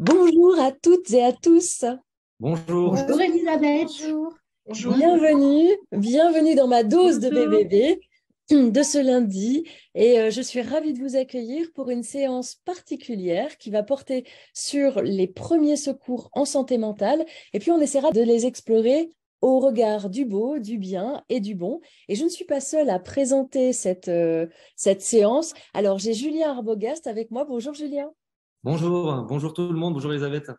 Bonjour à toutes et à tous. Bonjour. Bonjour Elisabeth. Bonjour. Bonjour. Bienvenue dans ma dose de Bonjour. BBB de ce lundi. Et je suis ravie de vous accueillir pour une séance particulière qui va porter sur les premiers secours en santé mentale. Et puis on essaiera de les explorer au regard du beau, du bien et du bon. Et je ne suis pas seule à présenter cette séance. Alors j'ai Julien Arbogast avec moi. Bonjour Julien. Bonjour tout le monde, bonjour Elisabeth.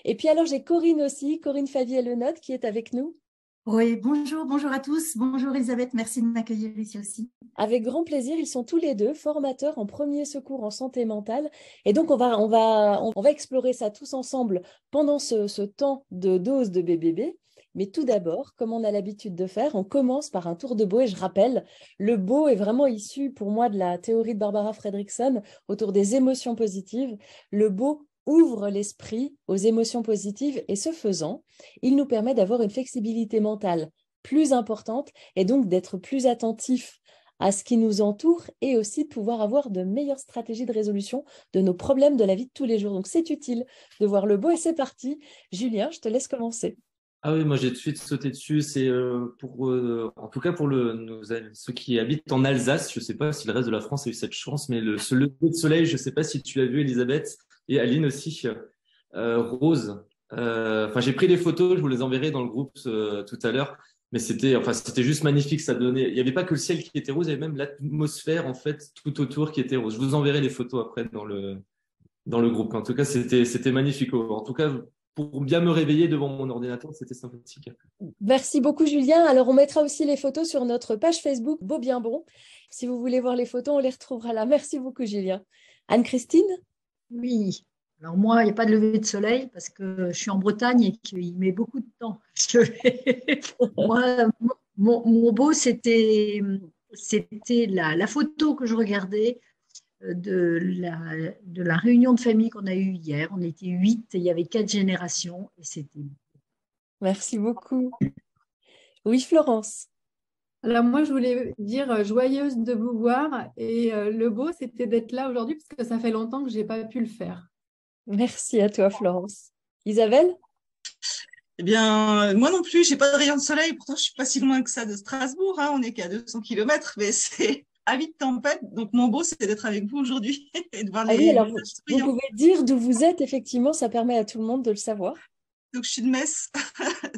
Et puis alors j'ai Corinne aussi, Corinne Favier-Lenotte qui est avec nous. Oui, bonjour à tous. Bonjour Elisabeth, merci de m'accueillir ici aussi. Avec grand plaisir, ils sont tous les deux formateurs en premier secours en santé mentale. Et donc, on va explorer ça tous ensemble pendant ce temps de dose de BBB. Mais tout d'abord, comme on a l'habitude de faire, on commence par un tour de beau. Et je rappelle, le beau est vraiment issu pour moi de la théorie de Barbara Fredrickson autour des émotions positives. Le beau ouvre l'esprit aux émotions positives et ce faisant, il nous permet d'avoir une flexibilité mentale plus importante et donc d'être plus attentif à ce qui nous entoure et aussi de pouvoir avoir de meilleures stratégies de résolution de nos problèmes de la vie de tous les jours. Donc, c'est utile de voir le beau et c'est parti. Julien, je te laisse commencer. Ah oui, moi j'ai tout de suite sauté dessus. C'est en tout cas pour ceux qui habitent en Alsace. Je ne sais pas si le reste de la France a eu cette chance, mais ce lever de soleil, je ne sais pas si tu l'as vu, Elisabeth et Aline aussi, rose. Enfin, j'ai pris des photos, je vous les enverrai dans le groupe tout à l'heure. Mais c'était juste magnifique. Ça donnait. Il n'y avait pas que le ciel qui était rose, il y avait même l'atmosphère en fait tout autour qui était rose. Je vous enverrai les photos après dans le groupe. En tout cas, c'était magnifique. En tout cas, pour bien me réveiller devant mon ordinateur, c'était sympathique. Merci beaucoup, Julien. Alors, on mettra aussi les photos sur notre page Facebook Beau Bien Bon. Si vous voulez voir les photos, on les retrouvera là. Merci beaucoup, Julien. Anne-Christine? Oui. Alors moi, il n'y a pas de lever de soleil parce que je suis en Bretagne et qu'il met beaucoup de temps à se lever. Moi, mon beau, c'était la photo que je regardais de la réunion de famille qu'on a eue hier. On était 8 et il y avait 4 générations et c'était... Merci beaucoup. Oui, Florence. Alors moi, je voulais dire joyeuse de vous voir et le beau, c'était d'être là aujourd'hui parce que ça fait longtemps que je n'ai pas pu le faire. Merci à toi, Florence. Isabelle? Eh bien, moi non plus, j'ai pas de rayon de soleil. Pourtant, je suis pas si loin que ça de Strasbourg. On n'est qu'à 200 kilomètres, mais c'est avis de tempête. Donc, mon beau, c'est d'être avec vous aujourd'hui et de voir Ah oui, les alors visages vous souriants. pouvez dire d'où vous êtes, effectivement, ça permet à tout le monde de le savoir. Donc, je suis de Metz.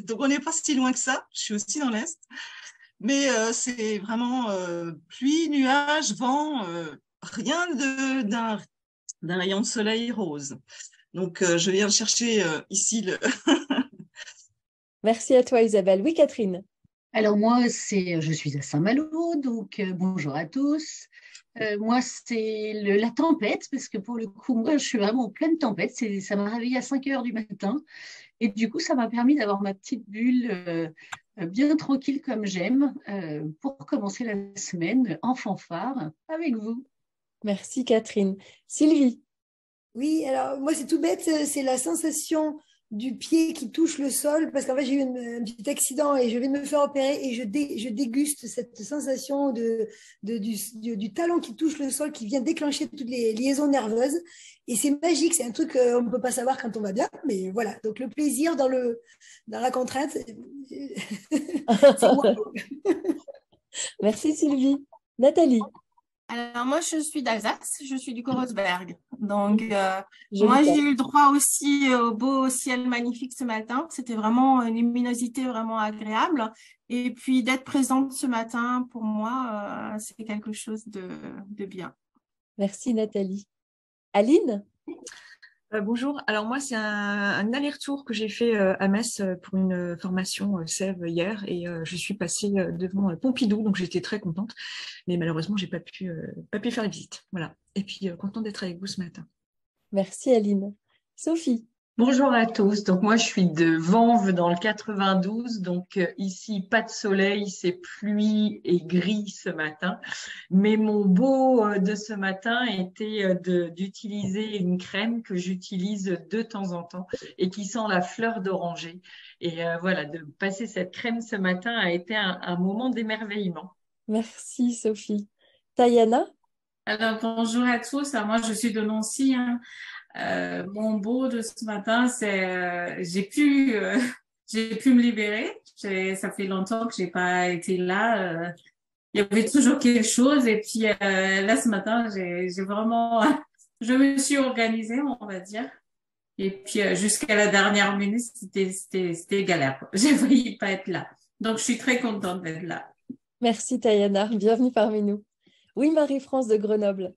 Donc, on n'est pas si loin que ça. Je suis aussi dans l'Est. Mais c'est vraiment pluie, nuages, vent, rien d'un rayon de soleil rose. Donc, je viens chercher ici le... Merci à toi, Isabelle. Oui, Catherine. Alors moi, je suis à Saint-Malo, donc bonjour à tous. Moi, c'est la tempête, parce que pour le coup, moi, je suis vraiment en pleine tempête. Ça m'a réveillée à 5 heures du matin. Et du coup, ça m'a permis d'avoir ma petite bulle bien tranquille comme j'aime pour commencer la semaine en fanfare avec vous. Merci, Catherine. Sylvie. Oui, alors moi c'est tout bête, c'est la sensation du pied qui touche le sol, parce qu'en fait j'ai eu un petit accident et je vais me faire opérer et je déguste cette sensation du talon qui touche le sol, qui vient déclencher toutes les liaisons nerveuses. Et c'est magique, c'est un truc qu'on ne peut pas savoir quand on va bien, mais voilà. Donc le plaisir dans la contrainte, c'est moi. Merci, Sylvie. Nathalie. Alors moi, je suis d'Alsace, je suis du Corosberg. Donc, Joli moi, j'ai terme. eu le droit aussi au beau ciel magnifique ce matin. C'était vraiment une luminosité vraiment agréable. Et puis, d'être présente ce matin, pour moi, c'est quelque chose de bien. Merci, Nathalie. Aline? Bonjour, alors moi c'est un aller-retour que j'ai fait à Metz pour une formation SEV hier et je suis passée devant Pompidou, donc j'étais très contente, mais malheureusement j'ai pas pu faire la visite. Voilà, et puis contente d'être avec vous ce matin. Merci, Aline. Sophie? Bonjour à tous. Donc moi je suis de Vanves dans le 92. Donc ici pas de soleil, c'est pluie et gris ce matin. Mais mon beau de ce matin était d'utiliser une crème que j'utilise de temps en temps et qui sent la fleur d'oranger. Et voilà, de passer cette crème ce matin a été un moment d'émerveillement. Merci, Sophie. Tayana? Alors, bonjour à tous. Alors, moi, je suis de Nancy, hein. Mon beau de ce matin, c'est j'ai pu me libérer. Ça fait longtemps que j'ai pas été là. Il y avait toujours quelque chose. Et puis là, ce matin, j'ai vraiment, je me suis organisée, on va dire. Et puis jusqu'à la dernière minute, c'était galère, quoi. J'ai failli pas être là. Donc, je suis très contente d'être là. Merci Tayana, bienvenue parmi nous. Oui, Marie-France de Grenoble.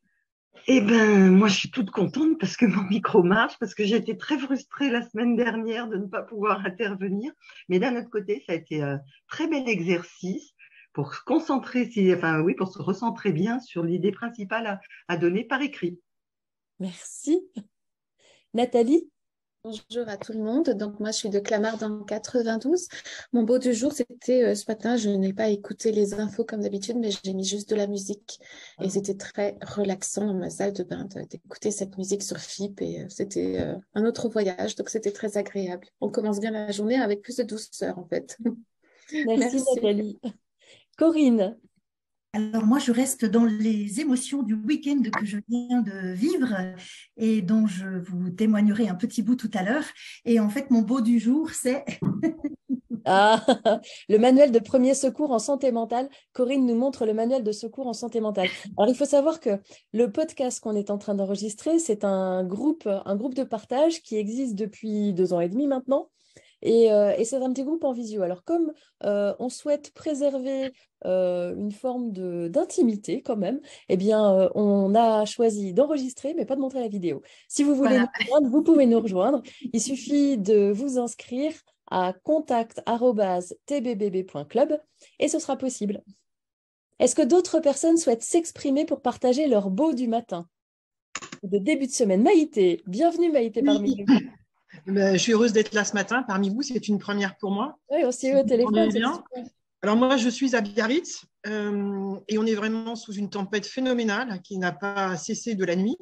Eh ben, moi, je suis toute contente parce que mon micro marche, parce que j'ai été très frustrée la semaine dernière de ne pas pouvoir intervenir. Mais d'un autre côté, ça a été un très bel exercice pour se concentrer, pour se recentrer bien sur l'idée principale à donner par écrit. Merci. Nathalie? Bonjour à tout le monde. Donc, moi, je suis de Clamart dans le 92. Mon beau du jour, c'était ce matin. Je n'ai pas écouté les infos comme d'habitude, mais j'ai mis juste de la musique. Et c'était très relaxant dans ma salle de bain d'écouter cette musique sur FIP. Et c'était un autre voyage. Donc, c'était très agréable. On commence bien la journée avec plus de douceur, en fait. Merci Nathalie. Corinne? Alors moi, je reste dans les émotions du week-end que je viens de vivre et dont je vous témoignerai un petit bout tout à l'heure. Et en fait, mon beau du jour, c'est… Le manuel de premier secours en santé mentale. Corinne nous montre le manuel de secours en santé mentale. Alors, il faut savoir que le podcast qu'on est en train d'enregistrer, c'est un groupe de partage qui existe depuis 2 ans et demi maintenant. Et c'est un petit groupe en visio. Alors, comme on souhaite préserver une forme d'intimité quand même, eh bien, on a choisi d'enregistrer, mais pas de montrer la vidéo. Si vous voulez nous rejoindre, vous pouvez nous rejoindre. Il suffit de vous inscrire à contact@tbbb.club et ce sera possible. Est-ce que d'autres personnes souhaitent s'exprimer pour partager leur beau du matin de début de semaine? Maïté, bienvenue Maïté parmi nous. Je suis heureuse d'être là ce matin parmi vous, c'est une première pour moi. Oui, on s'est eu au téléphone, c'est super. Alors moi, je suis à Biarritz et on est vraiment sous une tempête phénoménale qui n'a pas cessé de la nuit.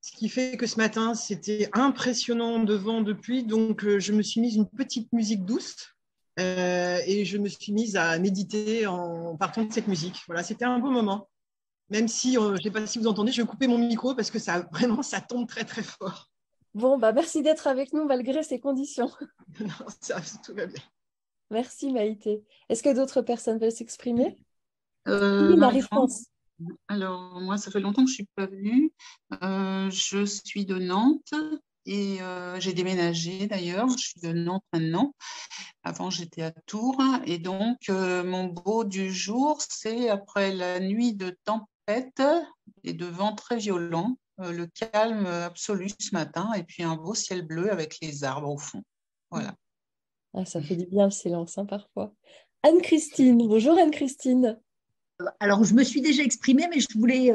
Ce qui fait que ce matin, c'était impressionnant de vent, de pluie. Donc, je me suis mise une petite musique douce et je me suis mise à méditer en partant de cette musique. Voilà, c'était un beau moment. Même si, je ne sais pas si vous entendez, je vais couper mon micro parce que ça tombe très, très fort. Bon, merci d'être avec nous malgré ces conditions. Non, tout va bien. Merci Maïté. Est-ce que d'autres personnes veulent s'exprimer? Oui, Marie-France. Alors, moi, ça fait longtemps que je ne suis pas venue. Je suis de Nantes et j'ai déménagé d'ailleurs. Je suis de Nantes maintenant. Avant, j'étais à Tours. Et donc, mon beau du jour, c'est après la nuit de tempête et de vent très violent, le calme absolu ce matin et puis un beau ciel bleu avec les arbres au fond. Voilà. Ça fait du bien le silence parfois. Anne-Christine, bonjour Anne-Christine. Alors, je me suis déjà exprimée, mais je voulais…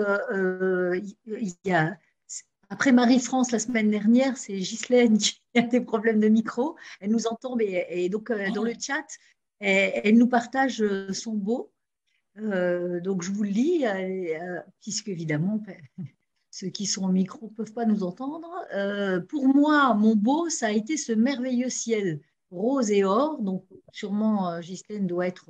après Marie-France, la semaine dernière, c'est Ghislaine qui a des problèmes de micro. Elle nous entend, et donc dans le chat, elle nous partage son beau. Donc, je vous le lis, puisque évidemment… Ceux qui sont au micro ne peuvent pas nous entendre. Pour moi, mon beau, ça a été ce merveilleux ciel rose et or. Donc, sûrement, Ghislaine doit être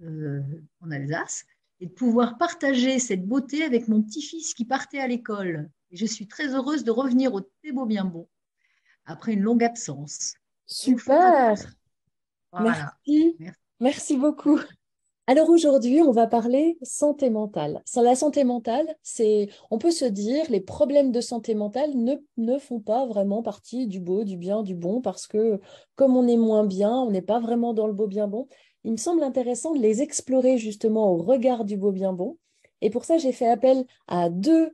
en Alsace. Et de pouvoir partager cette beauté avec mon petit-fils qui partait à l'école. Et je suis très heureuse de revenir au Thé Beau Bien Bon après une longue absence. Super. Voilà. Merci beaucoup. Alors aujourd'hui, on va parler santé mentale. La santé mentale, on peut se dire, les problèmes de santé mentale ne font pas vraiment partie du beau, du bien, du bon, parce que comme on est moins bien, on n'est pas vraiment dans le beau bien bon. Il me semble intéressant de les explorer justement au regard du beau bien bon. Et pour ça, j'ai fait appel à 2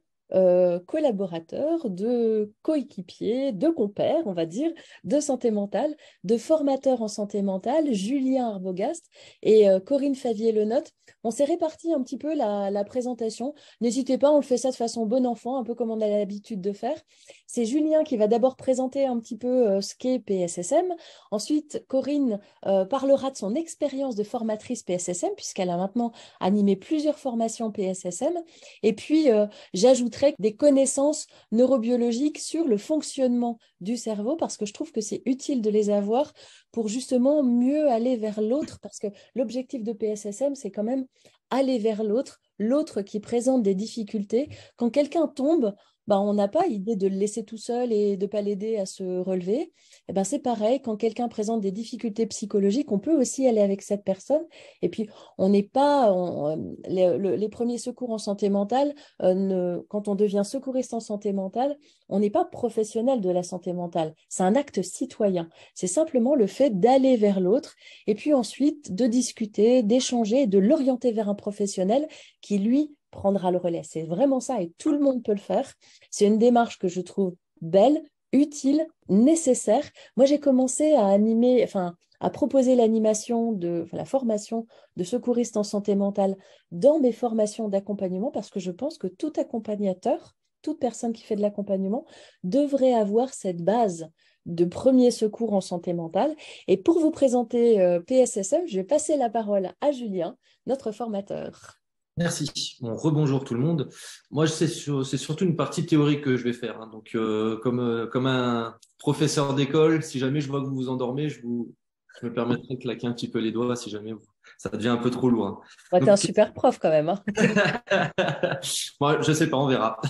collaborateurs, 2 coéquipiers, 2 compères, on va dire, de santé mentale, de formateurs en santé mentale, Julien Arbogast et Corinne Favier-Lenotte. On s'est réparti un petit peu la présentation. N'hésitez pas, on le fait ça de façon bon enfant, un peu comme on a l'habitude de faire. C'est Julien qui va d'abord présenter un petit peu ce qu'est PSSM. Ensuite, Corinne parlera de son expérience de formatrice PSSM, puisqu'elle a maintenant animé plusieurs formations PSSM. Et puis, j'ajouterai des connaissances neurobiologiques sur le fonctionnement du cerveau, parce que je trouve que c'est utile de les avoir pour justement mieux aller vers l'autre, parce que l'objectif de PSSM, c'est quand même aller vers l'autre qui présente des difficultés. Quand quelqu'un tombe, on n'a pas idée de le laisser tout seul et de ne pas l'aider à se relever. Eh ben, c'est pareil, quand quelqu'un présente des difficultés psychologiques, on peut aussi aller avec cette personne. Et puis, on n'est pas… les premiers secours en santé mentale, quand on devient secouriste en santé mentale, on n'est pas professionnel de la santé mentale. C'est un acte citoyen. C'est simplement le fait d'aller vers l'autre et puis ensuite de discuter, d'échanger et de l'orienter vers un professionnel qui, lui, prendra le relais. C'est vraiment ça et tout le monde peut le faire. C'est une démarche que je trouve belle, utile, nécessaire. Moi, j'ai commencé à animer, à proposer la formation de secouriste en santé mentale dans mes formations d'accompagnement parce que je pense que tout accompagnateur, toute personne qui fait de l'accompagnement devrait avoir cette base de premier secours en santé mentale. Et pour vous présenter PSSM, je vais passer la parole à Julien, notre formateur. Merci. Bon, rebonjour tout le monde. Moi, c'est surtout une partie théorique que je vais faire. Hein. Donc, comme un professeur d'école, si jamais je vois que vous vous endormez, je me permettrai de claquer un petit peu les doigts si jamais ça devient un peu trop lourd. Hein. Ouais, t'es un super prof quand même. Hein. Moi, je sais pas, on verra.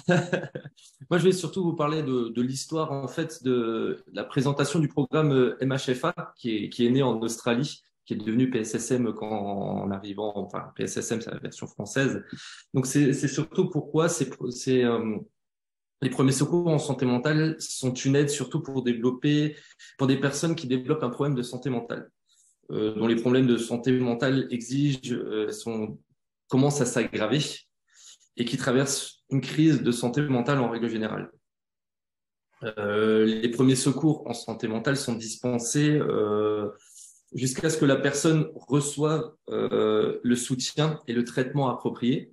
Moi, je vais surtout vous parler de l'histoire en fait de la présentation du programme MHFA qui est né en Australie, qui est devenu PSSM en arrivant, enfin PSSM c'est la version française. Donc c'est surtout pourquoi les premiers secours en santé mentale sont une aide surtout pour des personnes qui développent un problème de santé mentale, dont les problèmes de santé mentale commencent à s'aggraver et qui traversent une crise de santé mentale en règle générale. Les premiers secours en santé mentale sont dispensés jusqu'à ce que la personne reçoive le soutien et le traitement approprié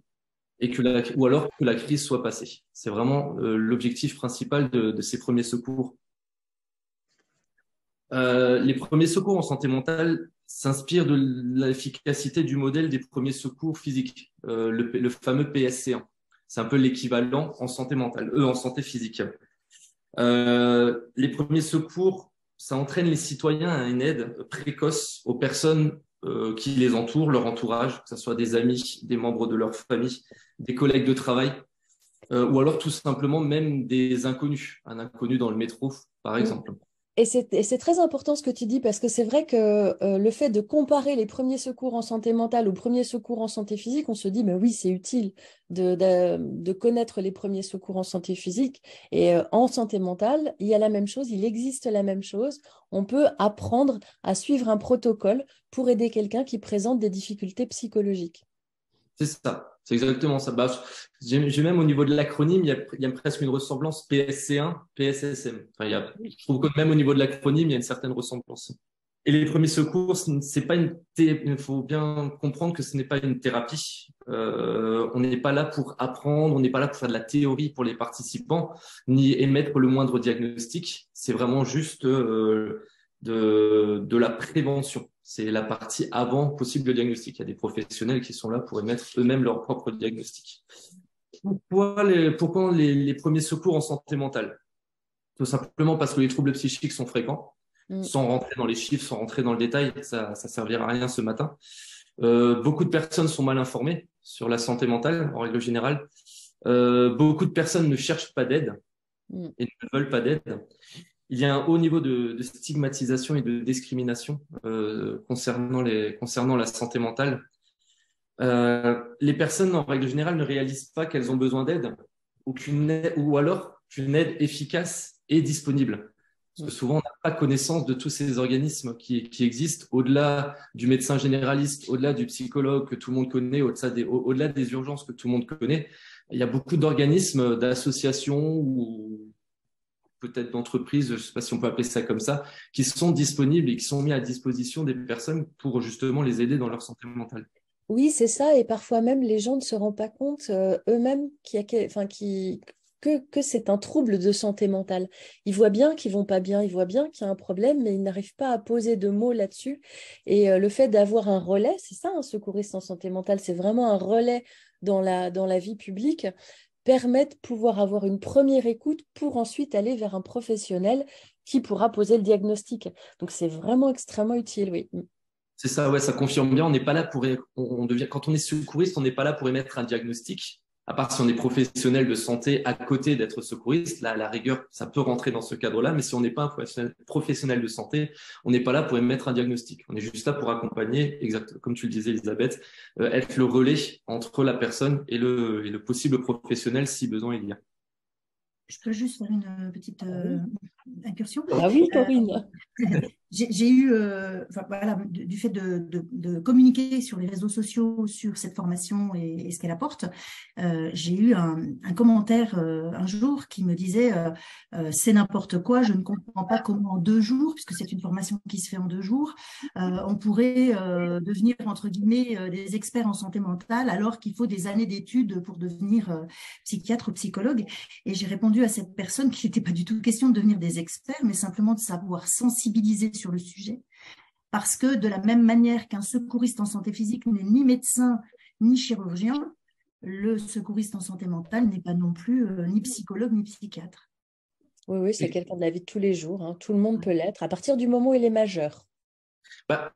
ou alors que la crise soit passée. C'est vraiment l'objectif principal de ces premiers secours. Les premiers secours en santé mentale s'inspirent de l'efficacité du modèle des premiers secours physiques, le fameux PSC1. C'est un peu l'équivalent en santé mentale, en santé physique. Les premiers secours, ça entraîne les citoyens à une aide précoce aux personnes qui les entourent, leur entourage, que ce soit des amis, des membres de leur famille, des collègues de travail, ou alors tout simplement même des inconnus, un inconnu dans le métro, par exemple. Et c'est très important ce que tu dis parce que c'est vrai que le fait de comparer les premiers secours en santé mentale aux premiers secours en santé physique, on se dit, mais oui, c'est utile de connaître les premiers secours en santé physique. Et en santé mentale, il y a la même chose, il existe la même chose. On peut apprendre à suivre un protocole pour aider quelqu'un qui présente des difficultés psychologiques. C'est ça. C'est exactement ça. J'ai même au niveau de l'acronyme, il y a presque une ressemblance PSC1, PSSM. Enfin, je trouve que même au niveau de l'acronyme, il y a une certaine ressemblance. Et les premiers secours, il faut bien comprendre que ce n'est pas une thérapie. On n'est pas là pour apprendre, on n'est pas là pour faire de la théorie pour les participants, ni émettre le moindre diagnostic. C'est vraiment juste de la prévention. C'est la partie avant possible le diagnostic. Il y a des professionnels qui sont là pour émettre eux-mêmes leur propre diagnostic. Pourquoi les premiers secours en santé mentale? Tout simplement parce que les troubles psychiques sont fréquents. Sans rentrer dans les chiffres, sans rentrer dans le détail, ça servira à rien ce matin. Beaucoup de personnes sont mal informées sur la santé mentale, en règle générale. Beaucoup de personnes ne cherchent pas d'aide et ne veulent pas d'aide. Il y a un haut niveau de stigmatisation et de discrimination concernant la santé mentale. Les personnes, en règle générale, ne réalisent pas qu'elles ont besoin d'aide ou alors qu'une aide efficace est disponible. Parce que souvent, on n'a pas connaissance de tous ces organismes qui existent, au-delà du médecin généraliste, au-delà du psychologue que tout le monde connaît, au-delà des urgences que tout le monde connaît. Il y a beaucoup d'organismes, d'associations ou peut-être d'entreprises, je ne sais pas si on peut appeler ça comme ça, qui sont disponibles et qui sont mis à disposition des personnes pour justement les aider dans leur santé mentale. Oui, c'est ça. Et parfois même, les gens ne se rendent pas compte eux-mêmes que c'est un trouble de santé mentale. Ils voient bien qu'ils vont pas bien, ils voient bien qu'il y a un problème, mais ils n'arrivent pas à poser de mots là-dessus. Et le fait d'avoir un relais, c'est ça, un secouriste en santé mentale, c'est vraiment un relais dans la vie publique, permet de pouvoir avoir une première écoute pour ensuite aller vers un professionnel qui pourra poser le diagnostic. Donc, c'est vraiment extrêmement utile, oui. C'est ça, ouais, ça confirme bien. On n'est pas là quand on est secouriste, on n'est pas là pour émettre un diagnostic. À part si on est professionnel de santé à côté d'être secouriste, là, à la rigueur, ça peut rentrer dans ce cadre-là. Mais si on n'est pas un professionnel de santé, on n'est pas là pour émettre un diagnostic. On est juste là pour accompagner, exactement comme tu le disais, Elisabeth, être le relais entre la personne et le possible professionnel si besoin il y a. Je peux juste faire une petite incursion. Ah oui, Corinne. J'ai eu, voilà, du fait de communiquer sur les réseaux sociaux sur cette formation et ce qu'elle apporte, j'ai eu un commentaire un jour qui me disait c'est n'importe quoi, je ne comprends pas comment en 2 jours, puisque c'est une formation qui se fait en 2 jours, on pourrait devenir entre guillemets des experts en santé mentale alors qu'il faut des années d'études pour devenir psychiatre ou psychologue. Et j'ai répondu à cette personne qu'il n'était pas du tout question de devenir des experts, mais simplement de savoir sensibiliser sur le sujet, parce que de la même manière qu'un secouriste en santé physique n'est ni médecin ni chirurgien, le secouriste en santé mentale n'est pas non plus ni psychologue ni psychiatre. Oui, oui, c'est quelqu'un de la vie de tous les jours, hein. Tout le monde peut l'être à partir du moment où il est majeur. Bah,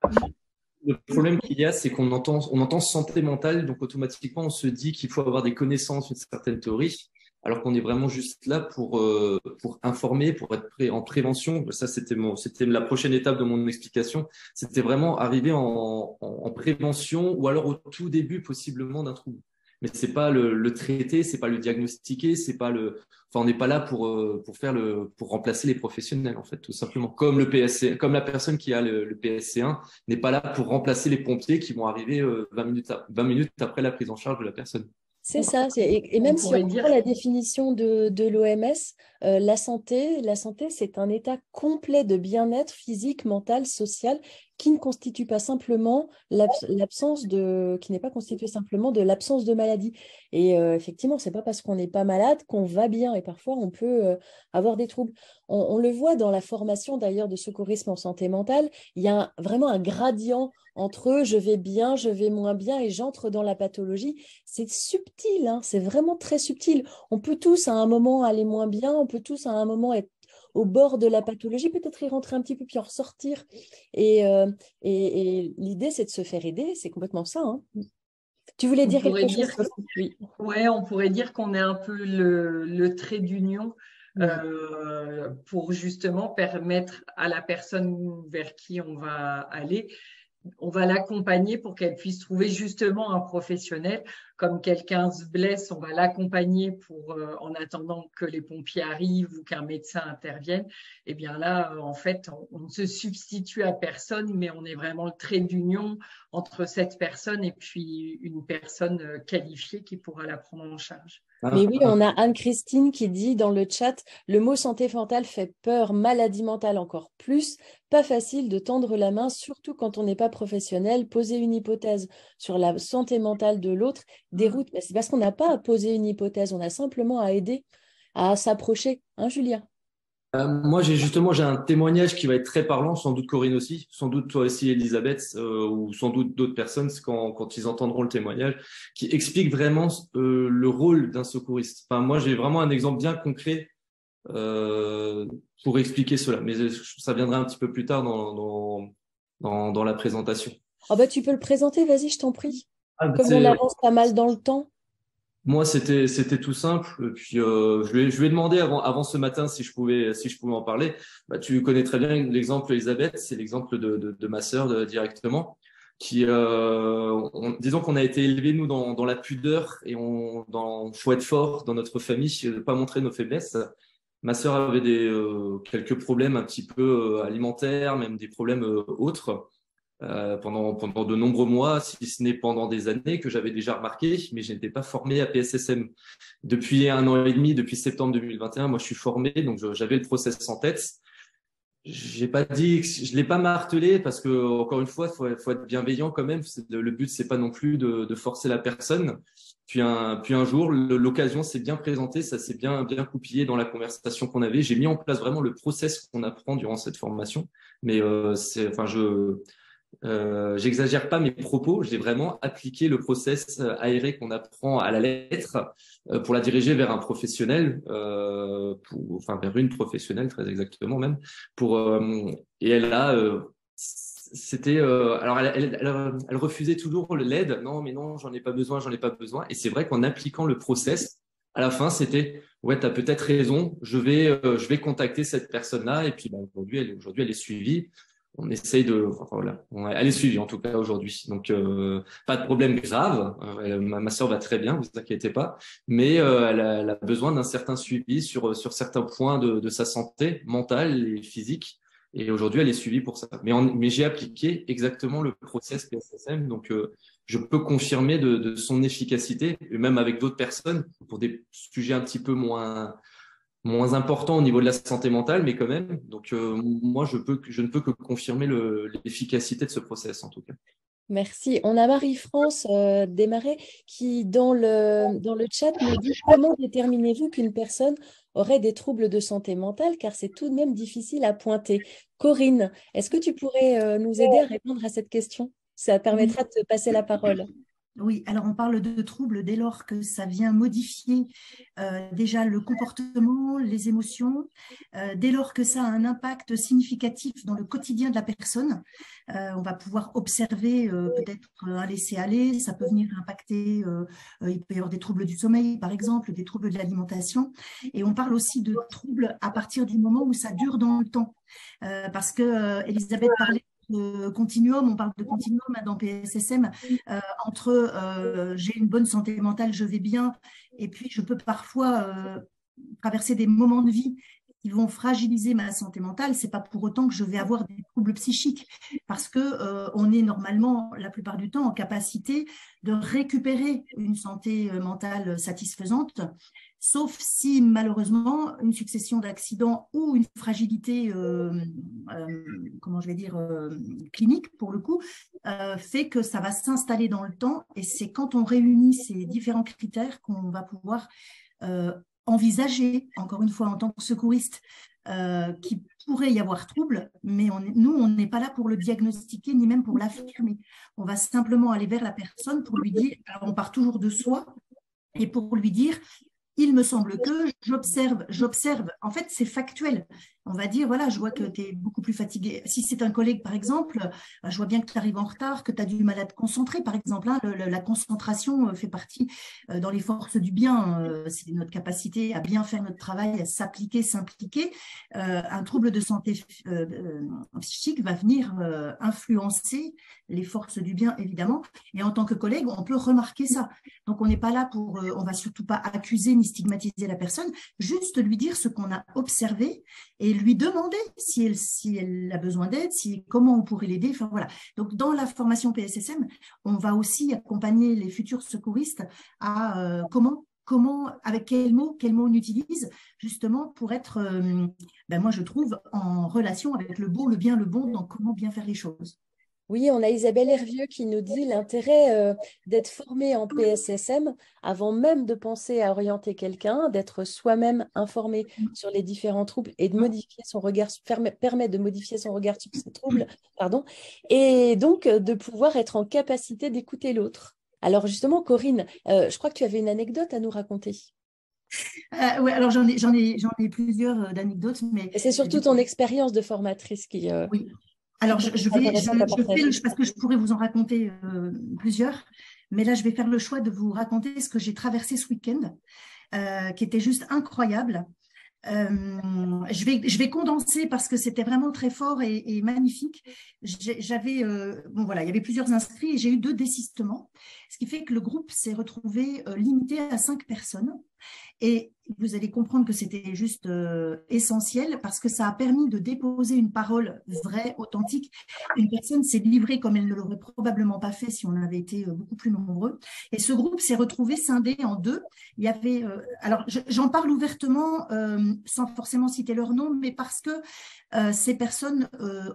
le problème qu'il y a, c'est qu'on entend santé mentale, donc automatiquement on se dit qu'il faut avoir des connaissances, une certaine théorie, alors qu'on est vraiment juste là pour informer, pour être en prévention. Ça, c'était la prochaine étape de mon explication. C'était vraiment arriver en prévention ou alors au tout début possiblement d'un trouble. Mais c'est pas le traiter, c'est pas le diagnostiquer, c'est pas on n'est pas là pour remplacer les professionnels, en fait, tout simplement. Comme le PSC, comme la personne qui a le PSC1 n'est pas là pour remplacer les pompiers qui vont arriver 20 minutes après la prise en charge de la personne. C'est ça. Et même si on prend la définition de l'OMS, la santé, c'est un état complet de bien-être physique, mental, social, qui ne constitue pas simplement qui n'est pas constitué simplement de l'absence de maladie. Et effectivement, c'est pas parce qu'on n'est pas malade qu'on va bien. Et parfois, on peut avoir des troubles. On le voit dans la formation d'ailleurs de secourisme en santé mentale. Il y a vraiment un gradient entre je vais bien, je vais moins bien et j'entre dans la pathologie. C'est subtil, hein, c'est vraiment très subtil. On peut tous à un moment aller moins bien, on peut tous à un moment être au bord de la pathologie, peut-être y rentrer un petit peu puis en ressortir. Et l'idée, c'est de se faire aider, c'est complètement ça, hein. Tu voulais dire quelque chose? Oui. Ouais, on pourrait dire qu'on est un peu le trait d'union pour justement permettre à la personne vers qui on va aller, on va l'accompagner pour qu'elle puisse trouver justement un professionnel. Comme quelqu'un se blesse, on va l'accompagner pour, en attendant que les pompiers arrivent ou qu'un médecin intervienne. Et bien là, en fait, on ne se substitue à personne, mais on est vraiment le trait d'union entre cette personne et puis une personne qualifiée qui pourra la prendre en charge. Mais oui, on a Anne-Christine qui dit dans le chat, le mot santé mentale fait peur, maladie mentale encore plus, pas facile de tendre la main, surtout quand on n'est pas professionnel. Poser une hypothèse sur la santé mentale de l'autre déroute, mais c'est parce qu'on n'a pas à poser une hypothèse, on a simplement à aider à s'approcher, hein, Julien? Moi, j'ai un témoignage qui va être très parlant, sans doute Corinne aussi, sans doute toi aussi Elisabeth, ou sans doute d'autres personnes quand ils entendront le témoignage, qui explique vraiment le rôle d'un secouriste. Enfin, moi, j'ai vraiment un exemple bien concret pour expliquer cela, mais ça viendra un petit peu plus tard dans la présentation. Oh bah, tu peux le présenter, vas-y, je t'en prie. Comme on avance pas mal dans le temps. Moi, c'était tout simple. Puis je lui ai demandé avant ce matin si je pouvais en parler. Bah, tu connais très bien l'exemple, Elisabeth, c'est l'exemple de ma sœur directement. Qui, disons qu'on a été élevés nous dans la pudeur et faut être fort dans notre famille, ne pas montrer nos faiblesses. Ma sœur avait quelques problèmes un petit peu alimentaires, même des problèmes autres. Pendant de nombreux mois, si ce n'est pendant des années, que j'avais déjà remarqué, mais je n'étais pas formé à PSSM. Depuis 1 an et demi, depuis septembre 2021, moi je suis formé, donc j'avais le process en tête. Je l'ai pas martelé parce que, encore une fois, faut être bienveillant quand même. Le but, c'est pas non plus de forcer la personne. Puis un jour, l'occasion s'est bien présentée, ça s'est bien coupillé dans la conversation qu'on avait. J'ai mis en place vraiment le process qu'on apprend durant cette formation. Mais j'exagère pas mes propos, j'ai vraiment appliqué le process aéré qu'on apprend à la lettre pour la diriger vers un professionnel, vers une professionnelle très exactement même. Et elle a c'était alors elle refusait toujours l'aide. Non, mais non, j'en ai pas besoin, j'en ai pas besoin. Et c'est vrai qu'en appliquant le process, à la fin, c'était ouais, tu as peut-être raison, je vais contacter cette personne-là. Et puis bah, aujourd'hui, elle est suivie. On essaye de enfin, voilà, elle est suivie en tout cas aujourd'hui. Donc pas de problème grave. Ma sœur va très bien, vous inquiétez pas. Mais elle a besoin d'un certain suivi sur certains points de sa santé mentale et physique. Et aujourd'hui, elle est suivie pour ça. Mais j'ai appliqué exactement le process PSSM, donc je peux confirmer de son efficacité, et même avec d'autres personnes, pour des sujets un petit peu moins importants au niveau de la santé mentale, mais quand même. Donc moi, je ne peux que confirmer l'efficacité de ce process, en tout cas. Merci. On a Marie-France Desmarais qui, dans le chat, nous dit comment déterminez-vous qu'une personne aurait des troubles de santé mentale, car c'est tout de même difficile à pointer. Corinne, est-ce que tu pourrais nous aider à répondre à cette question? Ça permettra de te passer la parole. Oui, alors on parle de troubles dès lors que ça vient modifier déjà le comportement, les émotions, dès lors que ça a un impact significatif dans le quotidien de la personne. On va pouvoir observer peut-être un laisser-aller, ça peut venir impacter, il peut y avoir des troubles du sommeil par exemple, des troubles de l'alimentation. Et on parle aussi de troubles à partir du moment où ça dure dans le temps. Parce que Elisabeth parlait continuum, on parle de continuum dans PSSM, entre j'ai une bonne santé mentale, je vais bien, et puis je peux parfois traverser des moments de vie qui vont fragiliser ma santé mentale. C'est pas pour autant que je vais avoir des troubles psychiques, parce que on est normalement la plupart du temps en capacité de récupérer une santé mentale satisfaisante, sauf si malheureusement une succession d'accidents ou une fragilité, comment je vais dire, clinique pour le coup, fait que ça va s'installer dans le temps, et c'est quand on réunit ces différents critères qu'on va pouvoir envisager, encore une fois en tant que secouriste, qu'il pourrait y avoir trouble, mais nous, on n'est pas là pour le diagnostiquer ni même pour l'affirmer. On va simplement aller vers la personne pour lui dire, alors on part toujours de soi, et pour lui dire, il me semble que j'observe. En fait, c'est factuel. On va dire, voilà, je vois que tu es beaucoup plus fatigué. Si c'est un collègue, par exemple, je vois bien que tu arrives en retard, que tu as du mal à te concentrer, par exemple. Hein, la concentration fait partie dans les forces du bien. C'est notre capacité à bien faire notre travail, à s'appliquer, s'impliquer. Un trouble de santé psychique va venir influencer les forces du bien, évidemment. Et en tant que collègue, on peut remarquer ça. Donc, on n'est pas là pour, on va surtout pas accuser ni stigmatiser la personne, juste lui dire ce qu'on a observé et lui demander si elle a besoin d'aide, comment on pourrait l'aider. Enfin, voilà. Donc, dans la formation PSSM, on va aussi accompagner les futurs secouristes à comment, avec quels mots on utilise justement pour être, moi je trouve, en relation avec le beau, le bien, le bon, dans comment bien faire les choses. Oui, on a Isabelle Hervieux qui nous dit l'intérêt d'être formé en PSSM avant même de penser à orienter quelqu'un, d'être soi-même informé sur les différents troubles et de modifier son regard, permet de modifier son regard sur ces troubles, et donc de pouvoir être en capacité d'écouter l'autre. Alors justement, Corinne, je crois que tu avais une anecdote à nous raconter. Oui, alors j'en ai plusieurs d'anecdotes, mais c'est surtout ton expérience de formatrice qui. Oui. Alors, je fais parce que je pourrais vous en raconter plusieurs, mais là, je vais faire le choix de vous raconter ce que j'ai traversé ce week-end, qui était juste incroyable. Je vais condenser parce que c'était vraiment très fort et magnifique. J'avais, il y avait plusieurs inscrits et j'ai eu 2 désistements, ce qui fait que le groupe s'est retrouvé limité à 5 personnes. Et vous allez comprendre que c'était juste essentiel parce que ça a permis de déposer une parole vraie, authentique. Une personne s'est livrée comme elle ne l'aurait probablement pas fait si on avait été beaucoup plus nombreux. Et ce groupe s'est retrouvé scindé en 2. Il y avait, alors j'en parle ouvertement sans forcément citer leur nom, mais parce que ces personnes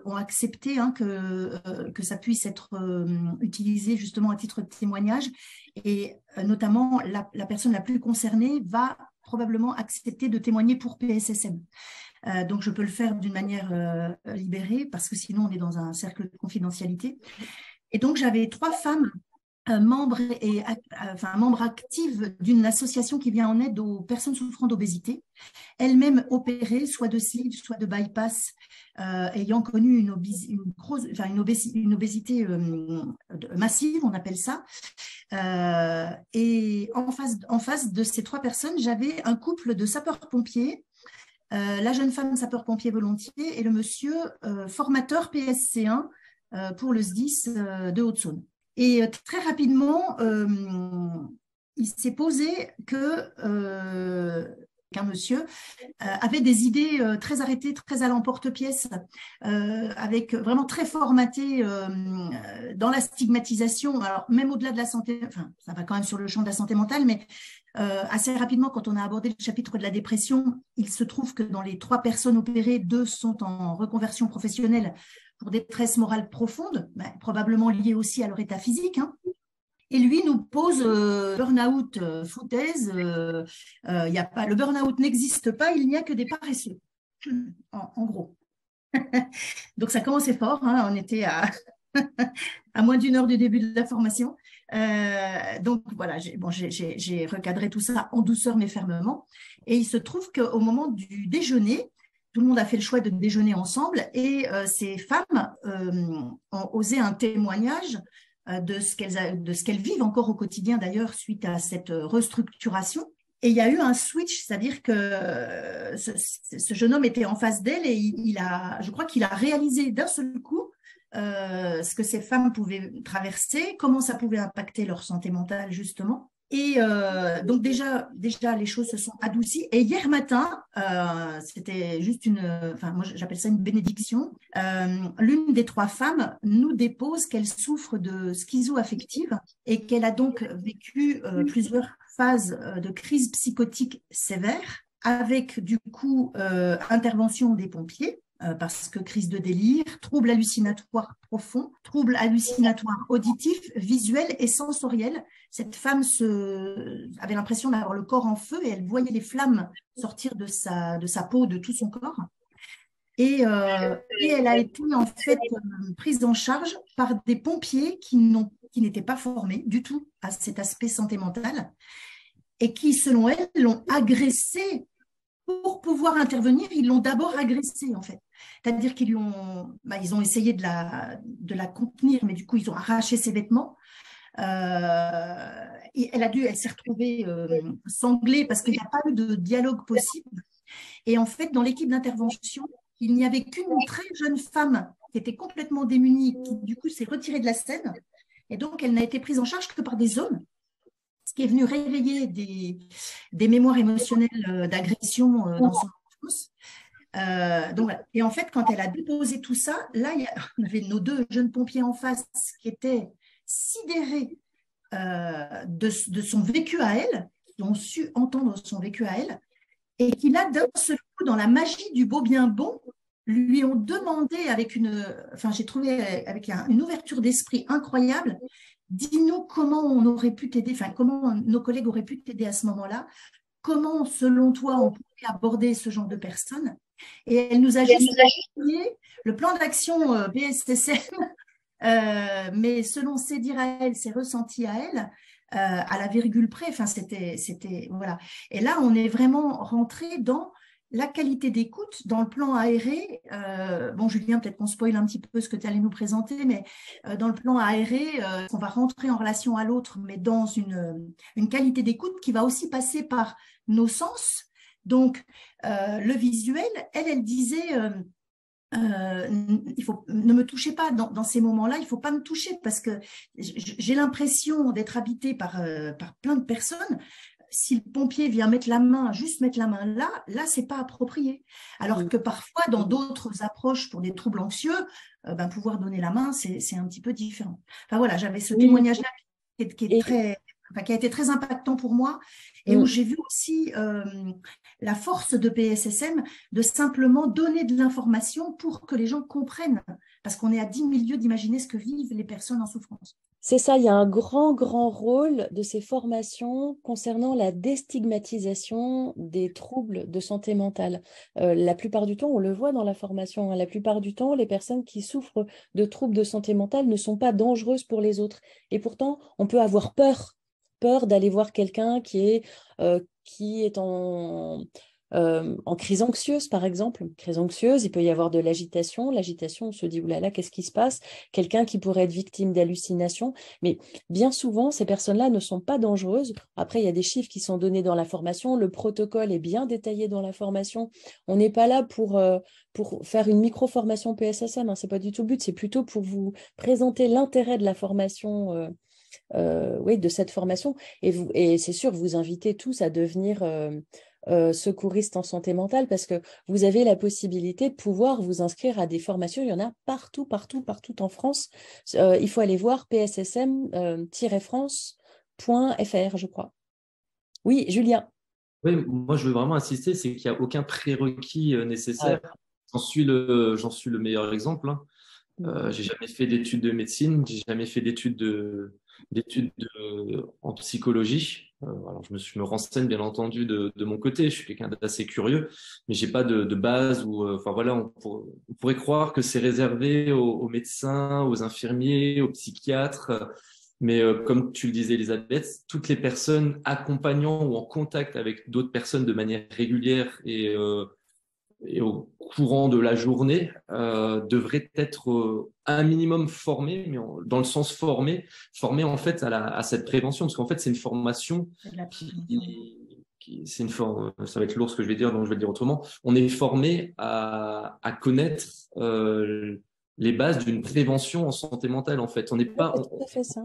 ont accepté que ça puisse être utilisé justement à titre de témoignage. Et notamment, la personne la plus concernée va probablement accepter de témoigner pour PSSM. Donc, je peux le faire d'une manière libérée parce que sinon, on est dans un cercle de confidentialité. Et donc, j'avais 3 femmes membre active d'une association qui vient en aide aux personnes souffrant d'obésité, elle-même opérée, soit de sleeve, soit de bypass, ayant connu une obésité massive, on appelle ça. Et en face de ces 3 personnes, j'avais un couple de sapeurs-pompiers, la jeune femme sapeur-pompier volontiers et le monsieur formateur PSC1 pour le SDIS de Haute-Saône. Et très rapidement, il s'est posé qu'un monsieur avait des idées très arrêtées, très à l'emporte-pièce, avec vraiment très formaté dans la stigmatisation. Alors même au-delà de la santé, enfin ça va quand même sur le champ de la santé mentale, mais assez rapidement, quand on a abordé le chapitre de la dépression, il se trouve que dans les 3 personnes opérées, 2 sont en reconversion professionnelle pour détresse morale profonde, probablement liée aussi à leur état physique. Et lui nous pose burn-out, foutaise. Y a pas, le burn-out n'existe pas, il n'y a que des paresseux, en gros. Donc ça commençait fort, on était à moins d'1 heure du début de la formation. Donc voilà, j'ai recadré tout ça en douceur mais fermement. Et il se trouve qu'au moment du déjeuner, tout le monde a fait le choix de déjeuner ensemble et ces femmes ont osé un témoignage de ce qu'elles vivent encore au quotidien d'ailleurs suite à cette restructuration. Et il y a eu un switch, c'est-à-dire que ce jeune homme était en face d'elle et je crois qu'il a réalisé d'un seul coup ce que ces femmes pouvaient traverser, comment ça pouvait impacter leur santé mentale justement. Et donc déjà les choses se sont adoucies. Et hier matin, c'était juste moi j'appelle ça une bénédiction. L'une des 3 femmes nous dépose qu'elle souffre de schizo-affective et qu'elle a donc vécu plusieurs phases de crise psychotique sévère, avec du coup intervention des pompiers. Parce que crise de délire, troubles hallucinatoires profonds, troubles hallucinatoires auditifs, visuels et sensoriels. Cette femme avait l'impression d'avoir le corps en feu et elle voyait les flammes sortir de sa peau, de tout son corps. Et elle a été en fait prise en charge par des pompiers qui n'étaient pas formés du tout à cet aspect santé mentale et qui, selon elle, l'ont agressée. Pour pouvoir intervenir, ils l'ont d'abord agressée en fait. C'est-à-dire qu'ils ils ont essayé de la contenir, mais du coup, ils ont arraché ses vêtements. Et elle s'est retrouvée sanglée parce qu'il n'y a pas eu de dialogue possible. Et en fait, dans l'équipe d'intervention, il n'y avait qu'une très jeune femme qui était complètement démunie, qui du coup s'est retirée de la scène. Et donc, elle n'a été prise en charge que par des hommes, ce qui est venu réveiller des mémoires émotionnelles d'agression dans son enfance. Donc, voilà. Et en fait, quand elle a déposé tout ça, là, on avait nos 2 jeunes pompiers en face qui étaient sidérés de son vécu à elle, qui ont su entendre son vécu à elle, et qui là, d'un seul coup, dans la magie du beau bien bon, lui ont demandé j'ai trouvé avec une ouverture d'esprit incroyable, dis-nous comment on aurait pu t'aider, comment nos collègues auraient pu t'aider à ce moment-là, comment, selon toi, on pourrait aborder ce genre de personnes. Et elle nous a juste expliqué le plan d'action PSSM, mais selon ses dires à elle, ses ressentis à elle, à la virgule près, c'était voilà. Et là, on est vraiment rentré dans la qualité d'écoute dans le plan aéré. Bon, Julien, peut-être qu'on spoil un petit peu ce que tu allais nous présenter, mais dans le plan aéré, on va rentrer en relation à l'autre, mais dans une qualité d'écoute qui va aussi passer par nos sens. Donc, le visuel, elle disait, ne me touchez pas dans ces moments-là, il ne faut pas me toucher parce que j'ai l'impression d'être habitée par plein de personnes. Si le pompier vient juste mettre la main là, c'est pas approprié. Alors que parfois, dans d'autres approches pour des troubles anxieux, pouvoir donner la main, c'est un petit peu différent. Enfin voilà, j'avais ce témoignage-là qui a été très impactant pour moi et où j'ai vu aussi la force de PSSM de simplement donner de l'information pour que les gens comprennent, parce qu'on est à 10 000 lieues d'imaginer ce que vivent les personnes en souffrance. C'est ça, il y a un grand, grand rôle de ces formations concernant la déstigmatisation des troubles de santé mentale. La plupart du temps, on le voit dans la formation, hein, la plupart du temps, les personnes qui souffrent de troubles de santé mentale ne sont pas dangereuses pour les autres. Et pourtant, on peut avoir peur d'aller voir quelqu'un qui est en crise anxieuse, par exemple. Crise anxieuse, il peut y avoir de l'agitation. L'agitation, on se dit, oulala, qu'est-ce qui se passe? Quelqu'un qui pourrait être victime d'hallucinations. Mais bien souvent, ces personnes-là ne sont pas dangereuses. Après, il y a des chiffres qui sont donnés dans la formation. Le protocole est bien détaillé dans la formation. On n'est pas là pour faire une micro-formation PSSM, hein. Ce n'est pas du tout le but. C'est plutôt pour vous présenter l'intérêt de la formation, oui, de cette formation. Et c'est sûr, vous invitez tous à devenir secouriste en santé mentale parce que vous avez la possibilité de pouvoir vous inscrire à des formations. Il y en a partout en France. Il faut aller voir pssm-france.fr, je crois. Oui, Julien. Oui, moi je veux vraiment insister, c'est qu'il n'y a aucun prérequis nécessaire. J'en suis le meilleur exemple, hein. J'ai jamais fait d'études de médecine, j'ai jamais fait d'études en psychologie. Alors je me renseigne bien entendu de mon côté. Je suis quelqu'un d'assez curieux, mais j'ai pas de base ou enfin voilà, on pourrait croire que c'est réservé aux médecins, aux infirmiers, aux psychiatres. Mais comme tu le disais, Elisabeth, toutes les personnes accompagnant ou en contact avec d'autres personnes de manière régulière et au courant de la journée devraient être un minimum formés, mais dans le sens formés en fait à cette prévention, parce qu'en fait c'est une formation c'est une forme, ça va être lourd ce que je vais dire, donc je vais le dire autrement. On est formé à connaître les bases d'une prévention en santé mentale, en fait. On n'est pas,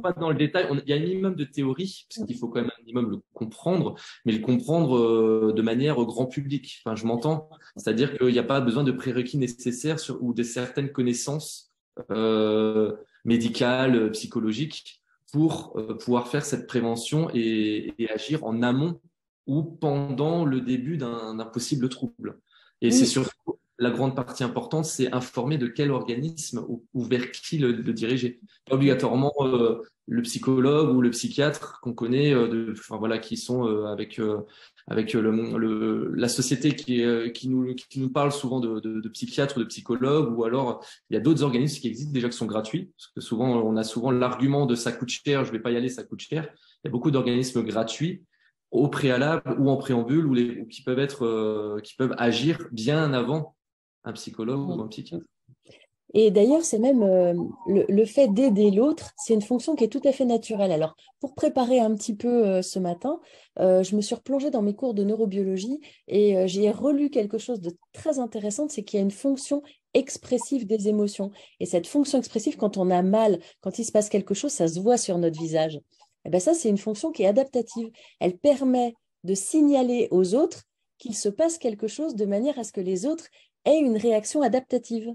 pas dans le détail. Il y a un minimum de théorie, parce qu'il faut quand même un minimum le comprendre, mais le comprendre de manière grand public. Enfin, je m'entends. C'est-à-dire qu'il n'y a pas besoin de prérequis nécessaires ou de certaines connaissances médicales, psychologiques, pour pouvoir faire cette prévention et agir en amont ou pendant le début d'un possible trouble. Et c'est surtout la grande partie importante, c'est informer de quel organisme ou vers qui le diriger. Pas obligatoirement le psychologue ou le psychiatre qu'on connaît, enfin voilà, qui sont avec la société qui nous parle souvent de psychiatres ou de psychologues, ou alors il y a d'autres organismes qui existent déjà qui sont gratuits, parce que souvent on a souvent l'argument de ça coûte cher, je vais pas y aller, ça coûte cher. Il y a beaucoup d'organismes gratuits au préalable ou en préambule ou qui peuvent agir bien avant un psychologue ou un psychiatre. Et d'ailleurs, c'est même le fait d'aider l'autre, c'est une fonction qui est tout à fait naturelle. Alors, pour préparer un petit peu ce matin, je me suis replongée dans mes cours de neurobiologie et j'ai relu quelque chose de très intéressant, c'est qu'il y a une fonction expressive des émotions. Et cette fonction expressive, quand on a mal, quand il se passe quelque chose, ça se voit sur notre visage. Et bien ça, c'est une fonction qui est adaptative. Elle permet de signaler aux autres qu'il se passe quelque chose de manière à ce que les autres aient une réaction adaptative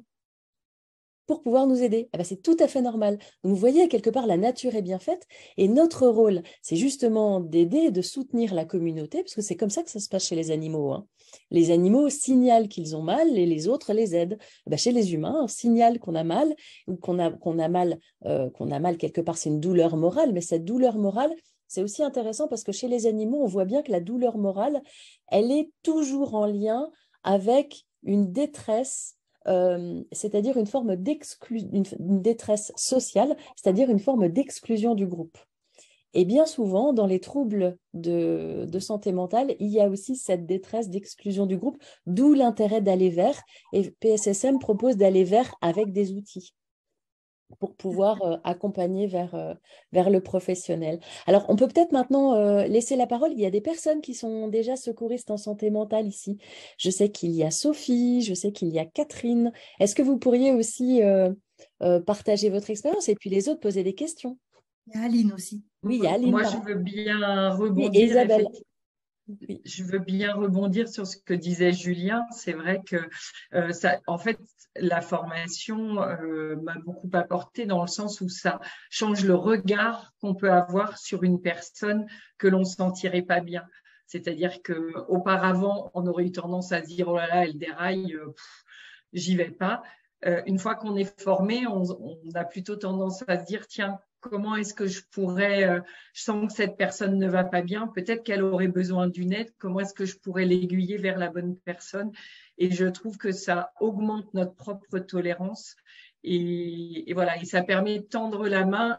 pour pouvoir nous aider. Eh bien, c'est tout à fait normal. Donc, vous voyez, quelque part, la nature est bien faite et notre rôle, c'est justement d'aider et de soutenir la communauté, parce que c'est comme ça que ça se passe chez les animaux, hein. Les animaux signalent qu'ils ont mal et les autres les aident. Eh bien, chez les humains, on signale qu'on a mal ou qu'on a mal quelque part, c'est une douleur morale, mais cette douleur morale, c'est aussi intéressant parce que chez les animaux, on voit bien que la douleur morale, elle est toujours en lien avec une détresse, c'est-à-dire une forme une détresse sociale, c'est-à-dire une forme d'exclusion du groupe. Et bien souvent, dans les troubles de santé mentale, il y a aussi cette détresse d'exclusion du groupe, d'où l'intérêt d'aller vers, et PSSM propose d'aller vers avec des outils pour pouvoir accompagner vers le professionnel. Alors, on peut peut-être maintenant laisser la parole. Il y a des personnes qui sont déjà secouristes en santé mentale ici. Je sais qu'il y a Sophie, je sais qu'il y a Catherine. Est-ce que vous pourriez aussi partager votre expérience et puis les autres poser des questions? Il y a Aline aussi. Oui, il y a Aline. Moi, je veux bien rebondir. Et Isabelle. Oui. Je veux bien rebondir sur ce que disait Julien. C'est vrai que en fait, la formation m'a beaucoup apporté dans le sens où ça change le regard qu'on peut avoir sur une personne que l'on ne sentirait pas bien. C'est-à-dire qu'auparavant, on aurait eu tendance à se dire « oh là là, elle déraille, j'y vais pas ». Une fois qu'on est formé, on a plutôt tendance à se dire « tiens, comment est-ce que je pourrais, je sens que cette personne ne va pas bien, peut-être qu'elle aurait besoin d'une aide, comment est-ce que je pourrais l'aiguiller vers la bonne personne. Et je trouve que ça augmente notre propre tolérance. Et voilà, et ça permet de tendre la main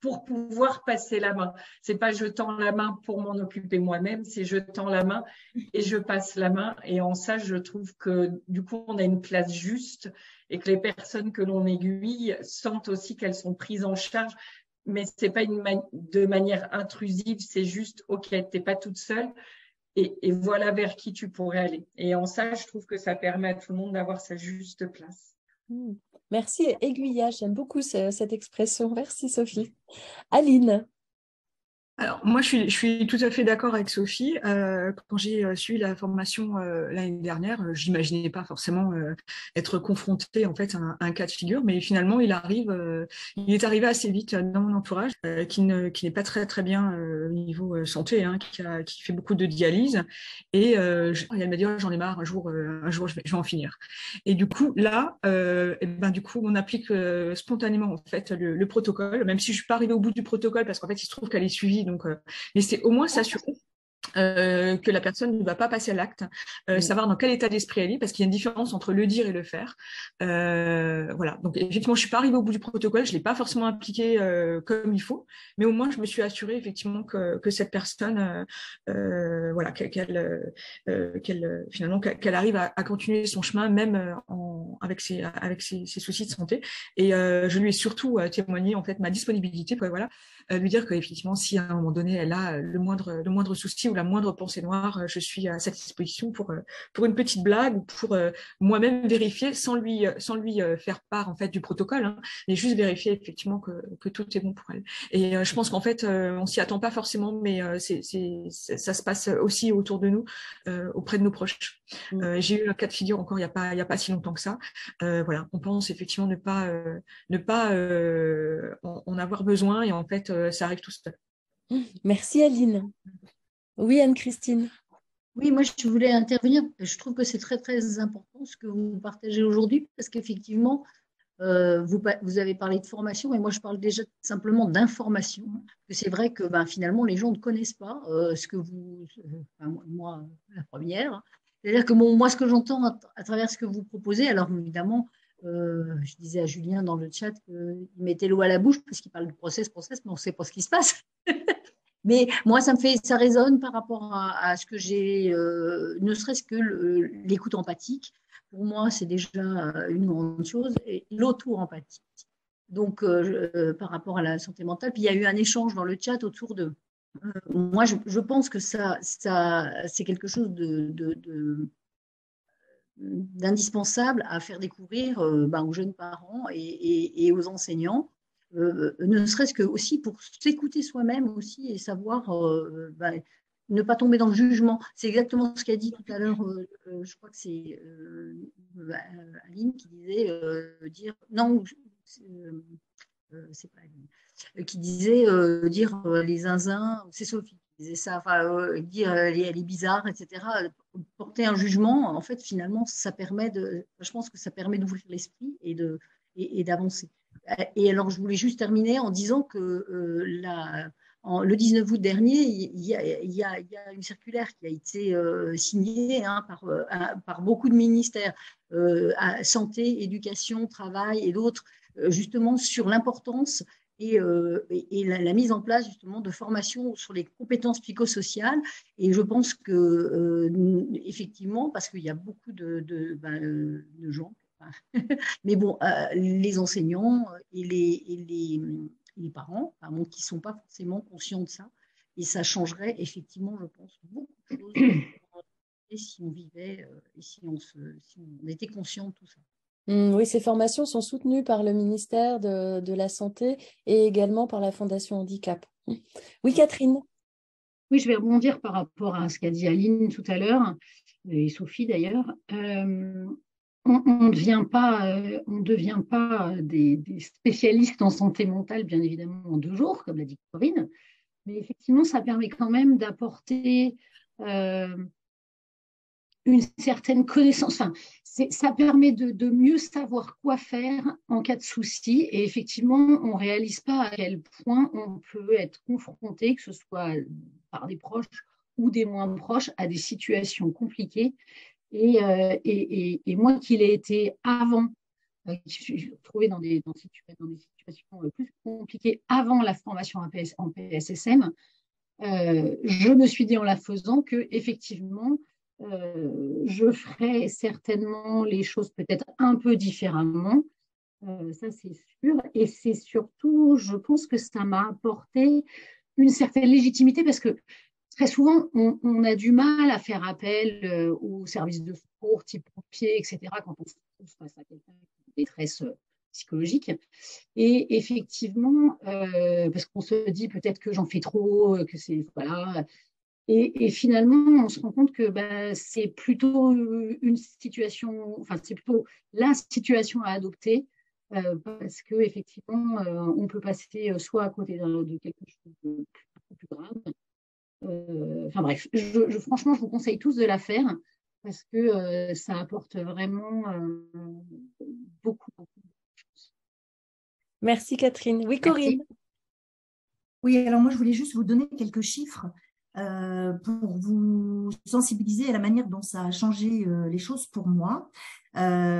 pour pouvoir passer la main. C'est pas je tends la main pour m'en occuper moi-même, c'est je tends la main et je passe la main. Et en ça, je trouve que du coup, on a une place juste et que les personnes que l'on aiguille sentent aussi qu'elles sont prises en charge. Mais c'est pas de manière intrusive, c'est juste, OK, t'es pas toute seule et voilà vers qui tu pourrais aller. Et en ça, je trouve que ça permet à tout le monde d'avoir sa juste place. Merci, aiguillage. J'aime beaucoup cette expression. Merci, Sophie. Aline. Alors, moi, je suis tout à fait d'accord avec Sophie. Quand j'ai suivi la formation l'année dernière, je n'imaginais pas forcément être confrontée en fait, à un cas de figure, mais finalement, il est arrivé assez vite dans mon entourage, qui n'est pas très, très bien au niveau santé, hein, qui fait beaucoup de dialyse. Et elle m'a dit, oh, j'en ai marre, un jour je vais en finir. Et du coup, là, du coup, on applique spontanément en fait, le protocole, même si je ne suis pas arrivée au bout du protocole, parce qu'en fait, il se trouve qu'elle est suivie. Donc, mais c'est au moins s'assurer que la personne ne va pas passer à l'acte, savoir dans quel état d'esprit elle est, parce qu'il y a une différence entre le dire et le faire. Voilà. Donc effectivement, je suis pas arrivée au bout du protocole, je l'ai pas forcément appliqué comme il faut, mais au moins je me suis assurée effectivement que cette personne, voilà, finalement qu'elle arrive à continuer son chemin même avec ses soucis de santé. Et je lui ai surtout témoigné en fait ma disponibilité, voilà, lui dire qu'effectivement, si à un moment donné elle a le moindre souci ou la moindre pensée noire, je suis à sa disposition pour une petite blague ou pour moi-même vérifier sans lui faire part en fait du protocole, hein, mais juste vérifier effectivement que tout est bon pour elle. Et je pense qu'en fait on s'y attend pas forcément, mais ça se passe aussi autour de nous, auprès de nos proches. J'ai eu un cas de figure encore il y a pas si longtemps que ça. Voilà, on pense effectivement ne pas en avoir besoin et en fait ça arrive tout seul. Merci Aline. Oui, Anne-Christine. Oui, moi je voulais intervenir. Je trouve que c'est très très important ce que vous partagez aujourd'hui parce qu'effectivement, vous avez parlé de formation et moi je parle déjà simplement d'information. C'est vrai que finalement les gens ne connaissent pas ce que vous, moi la première. C'est-à-dire que moi ce que j'entends à travers ce que vous proposez, alors évidemment, je disais à Julien dans le chat qu'il mettait l'eau à la bouche parce qu'il parle de process, mais on ne sait pas ce qui se passe. Mais moi, ça résonne par rapport à ce que j'ai, ne serait-ce que l'écoute empathique. Pour moi, c'est déjà une grande chose. Et l'auto-empathie. Donc, par rapport à la santé mentale. Puis, il y a eu un échange dans le chat autour de... moi, je pense que ça c'est quelque chose d'indispensable à faire découvrir aux jeunes parents et aux enseignants. Ne serait-ce que aussi pour s'écouter soi-même aussi et savoir ne pas tomber dans le jugement. C'est exactement ce qu'a dit tout à l'heure, je crois que c'est Aline qui disait dire non, c'est pas Aline, qui disait dire les zinzins, c'est Sophie qui disait ça, dire elle est bizarre, etc. Porter un jugement, en fait, finalement, ça permet je pense que ça permet d'ouvrir l'esprit et d'avancer. Et alors, je voulais juste terminer en disant que le 19 août dernier, il y a une circulaire qui a été signée par beaucoup de ministères, santé, éducation, travail et d'autres, justement sur l'importance et la mise en place justement de formations sur les compétences psychosociales. Et je pense que effectivement, parce qu'il y a beaucoup de gens, mais bon, les enseignants et les parents qui ne sont pas forcément conscients de ça, et ça changerait effectivement, je pense, beaucoup de choses si on vivait et si on était conscient de tout ça. Oui, ces formations sont soutenues par le ministère de la Santé et également par la Fondation Handicap. Oui, Catherine. Oui, je vais rebondir par rapport à ce qu'a dit Aline tout à l'heure, et Sophie d'ailleurs. On ne devient pas des spécialistes en santé mentale, bien évidemment, en 2 jours, comme l'a dit Corinne, mais effectivement, ça permet quand même d'apporter une certaine connaissance. Enfin, ça permet de mieux savoir quoi faire en cas de souci. Et effectivement, on ne réalise pas à quel point on peut être confronté, que ce soit par des proches ou des moins proches, à des situations compliquées. Et moi qui l'ai été avant, je suis retrouvée dans des situations plus compliquées avant la formation en PSSM, je me suis dit en la faisant que effectivement, je ferais certainement les choses peut-être un peu différemment. Ça, c'est sûr. Et c'est surtout, je pense que ça m'a apporté une certaine légitimité parce que très souvent, on a du mal à faire appel aux services de secours, type pompiers, etc., quand on se trouve face à quelqu'un qui est en détresse psychologique. Et effectivement, parce qu'on se dit peut-être que j'en fais trop, que c'est. Voilà. Et finalement, on se rend compte que c'est plutôt une situation, enfin, c'est plutôt la situation à adopter, parce qu'effectivement, on peut passer soit à côté de quelque chose de plus grave. Enfin bref, franchement, je vous conseille tous de la faire parce que ça apporte vraiment beaucoup, beaucoup de choses. Merci Catherine. Oui, Corinne. Merci. Oui, alors moi, je voulais juste vous donner quelques chiffres pour vous sensibiliser à la manière dont ça a changé les choses pour moi.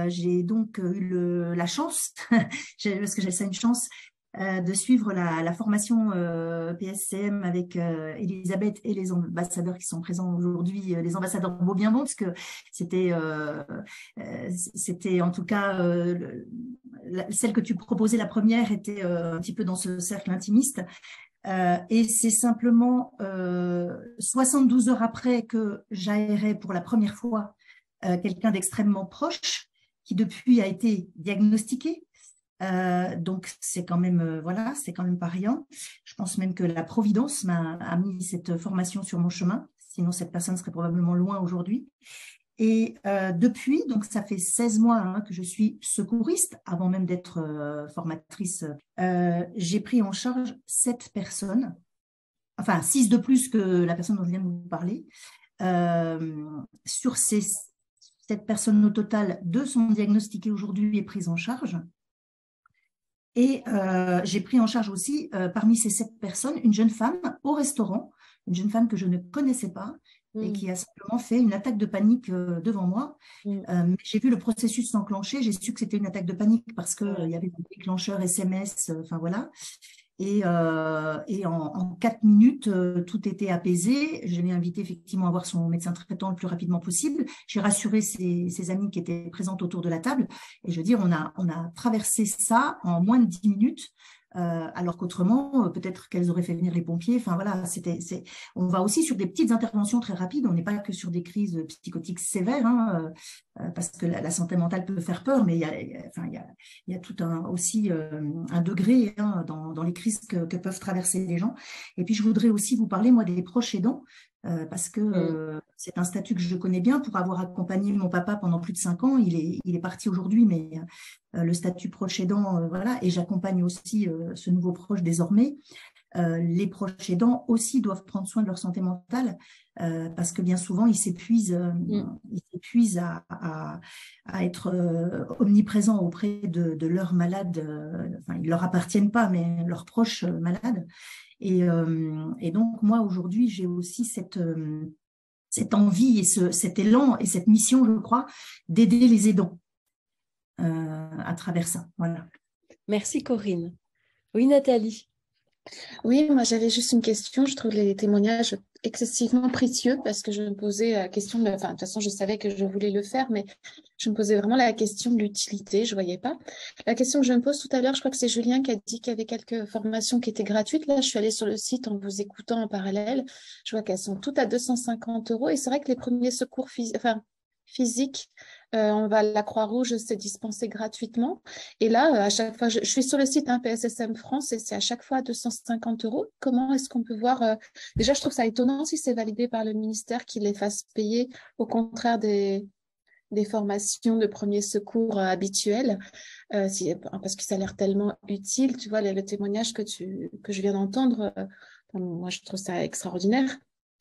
J'ai donc eu la chance, parce que j'ai ça une chance, de suivre la formation PSCM avec Elisabeth et les ambassadeurs qui sont présents aujourd'hui, les ambassadeurs beau bien bon, parce que c'était en tout cas celle que tu proposais, la première était un petit peu dans ce cercle intimiste. Et c'est simplement 72 heures après que j'aérais pour la première fois quelqu'un d'extrêmement proche qui depuis a été diagnostiqué. Donc c'est quand même voilà, c'est quand même pas rien. Je pense même que la Providence a mis cette formation sur mon chemin, sinon cette personne serait probablement loin aujourd'hui. Et depuis, donc ça fait 16 mois que je suis secouriste, avant même d'être formatrice, j'ai pris en charge 7 personnes, enfin 6 de plus que la personne dont je viens de vous parler. Sur ces 7 personnes au total, 2 sont diagnostiquées aujourd'hui et prises en charge. Et j'ai pris en charge aussi, parmi ces 7 personnes, une jeune femme au restaurant, une jeune femme que je ne connaissais pas, et qui a simplement fait une attaque de panique devant moi. J'ai vu le processus s'enclencher, j'ai su que c'était une attaque de panique parce qu'il y avait des déclencheurs SMS, enfin voilà. Et en 4 minutes, tout était apaisé. Je l'ai invité effectivement à voir son médecin traitant le plus rapidement possible. J'ai rassuré ses amis qui étaient présentes autour de la table. Et je veux dire, on a traversé ça en moins de 10 minutes. Alors qu'autrement, peut-être qu'elles auraient fait venir les pompiers. Enfin voilà, on va aussi sur des petites interventions très rapides. On n'est pas que sur des crises psychotiques sévères, parce que la santé mentale peut faire peur, mais il y a tout aussi un degré dans les crises que peuvent traverser les gens. Et puis je voudrais aussi vous parler moi des proches aidants. Parce que c'est un statut que je connais bien pour avoir accompagné mon papa pendant plus de 5 ans. Il est parti aujourd'hui, mais le statut proche aidant, voilà, et j'accompagne aussi ce nouveau proche désormais. Les proches aidants aussi doivent prendre soin de leur santé mentale parce que bien souvent ils s'épuisent à être omniprésents auprès de leurs malades, enfin ils ne leur appartiennent pas, mais leurs proches malades. Et donc, moi, aujourd'hui, j'ai aussi cette envie et cet élan et cette mission, je crois, d'aider les aidants à travers ça. Voilà. Merci, Corinne. Oui, Nathalie. Oui, moi j'avais juste une question. Je trouve les témoignages excessivement précieux parce que je me posais la question, enfin de toute façon je savais que je voulais le faire, mais je me posais vraiment la question de l'utilité, je ne voyais pas. La question que je me pose tout à l'heure, je crois que c'est Julien qui a dit qu'il y avait quelques formations qui étaient gratuites. Là, je suis allée sur le site en vous écoutant en parallèle. Je vois qu'elles sont toutes à 250 € et c'est vrai que les premiers secours physiques, on va à la Croix-Rouge, c'est dispensé gratuitement. Et là, à chaque fois, je suis sur le site PSSM France et c'est à chaque fois à 250 €. Comment est-ce qu'on peut voir déjà, je trouve ça étonnant si c'est validé par le ministère qu'il les fasse payer, au contraire des formations de premiers secours habituelles, parce que ça a l'air tellement utile. Tu vois, le témoignage que je viens d'entendre, moi, je trouve ça extraordinaire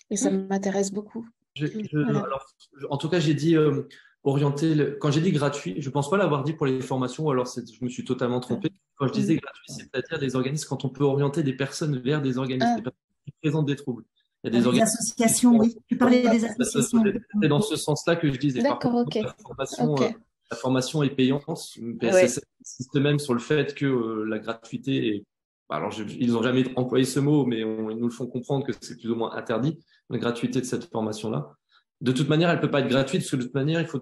et ça m'intéresse beaucoup. Voilà. Alors, en tout cas, j'ai dit orienté. Quand j'ai dit gratuit, je ne pense pas l'avoir dit pour les formations, ou alors je me suis totalement trompé. Quand je disais gratuit, c'est-à-dire des organismes, quand on peut orienter des personnes vers des organismes, des personnes qui présentent des troubles. Il y a des Les organismes. associations, oui. Tu parlais des associations. C'est dans ce sens-là que je disais. Par D'accord, contre, ok. la formation est payante. PSSM insiste même sur le fait que la gratuité est. Alors, ils n'ont jamais employé ce mot, mais ils nous le font comprendre que c'est plus ou moins interdit, la gratuité de cette formation-là. De toute manière, elle ne peut pas être gratuite, parce que de toute manière, il faut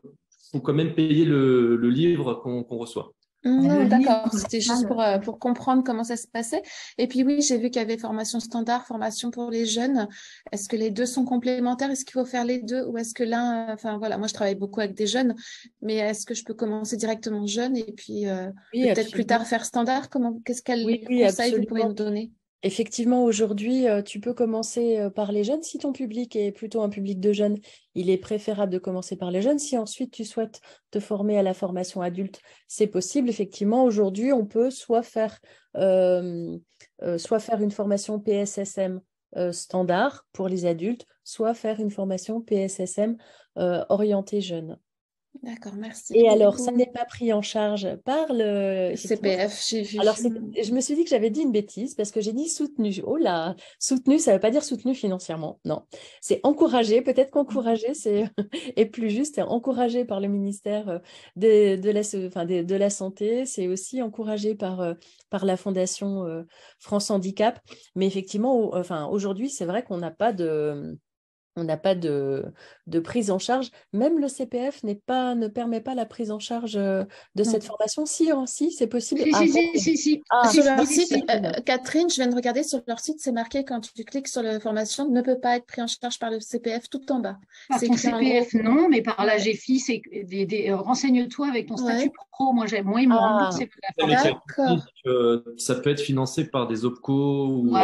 quand même payer le livre qu'on reçoit. Non, d'accord, c'était juste pour comprendre comment ça se passait. Et puis oui, j'ai vu qu'il y avait formation standard, formation pour les jeunes. Est-ce que les deux sont complémentaires? Est-ce qu'il faut faire les deux? Ou est-ce que l'un, enfin voilà, moi je travaille beaucoup avec des jeunes, mais est-ce que je peux commencer directement jeune et puis peut-être plus tard faire standard? Quel conseil vous pourriez nous donner? Effectivement, aujourd'hui, tu peux commencer par les jeunes. Si ton public est plutôt un public de jeunes, il est préférable de commencer par les jeunes. Si ensuite tu souhaites te former à la formation adulte, c'est possible. Effectivement, aujourd'hui, on peut soit faire une formation PSSM standard pour les adultes, soit faire une formation PSSM orientée jeunes. D'accord, merci. Et alors, ça n'est pas pris en charge par le CPF, j'ai vu. Alors, je me suis dit que j'avais dit une bêtise parce que j'ai dit soutenu. Oh là, soutenu, ça ne veut pas dire soutenu financièrement. Non, c'est encouragé. Peut-être qu'encouragé, est plus juste. Encouragé par le ministère de la Santé. C'est aussi encouragé par la Fondation France Handicap. Mais effectivement, aujourd'hui, c'est vrai qu'on n'a pas de prise en charge. Même le CPF ne permet pas la prise en charge de cette formation. Si, c'est possible. Si. Sur leur site, Catherine, je viens de regarder sur leur site, c'est marqué quand tu cliques sur la formation, ne peut pas être pris en charge par le CPF tout en bas. Par ton CPF, non, mais par la GFI, c'est renseigne-toi avec ton statut pro. Moi, ils m'ont remboursé. D'accord. Ça peut être financé par des OPCO ou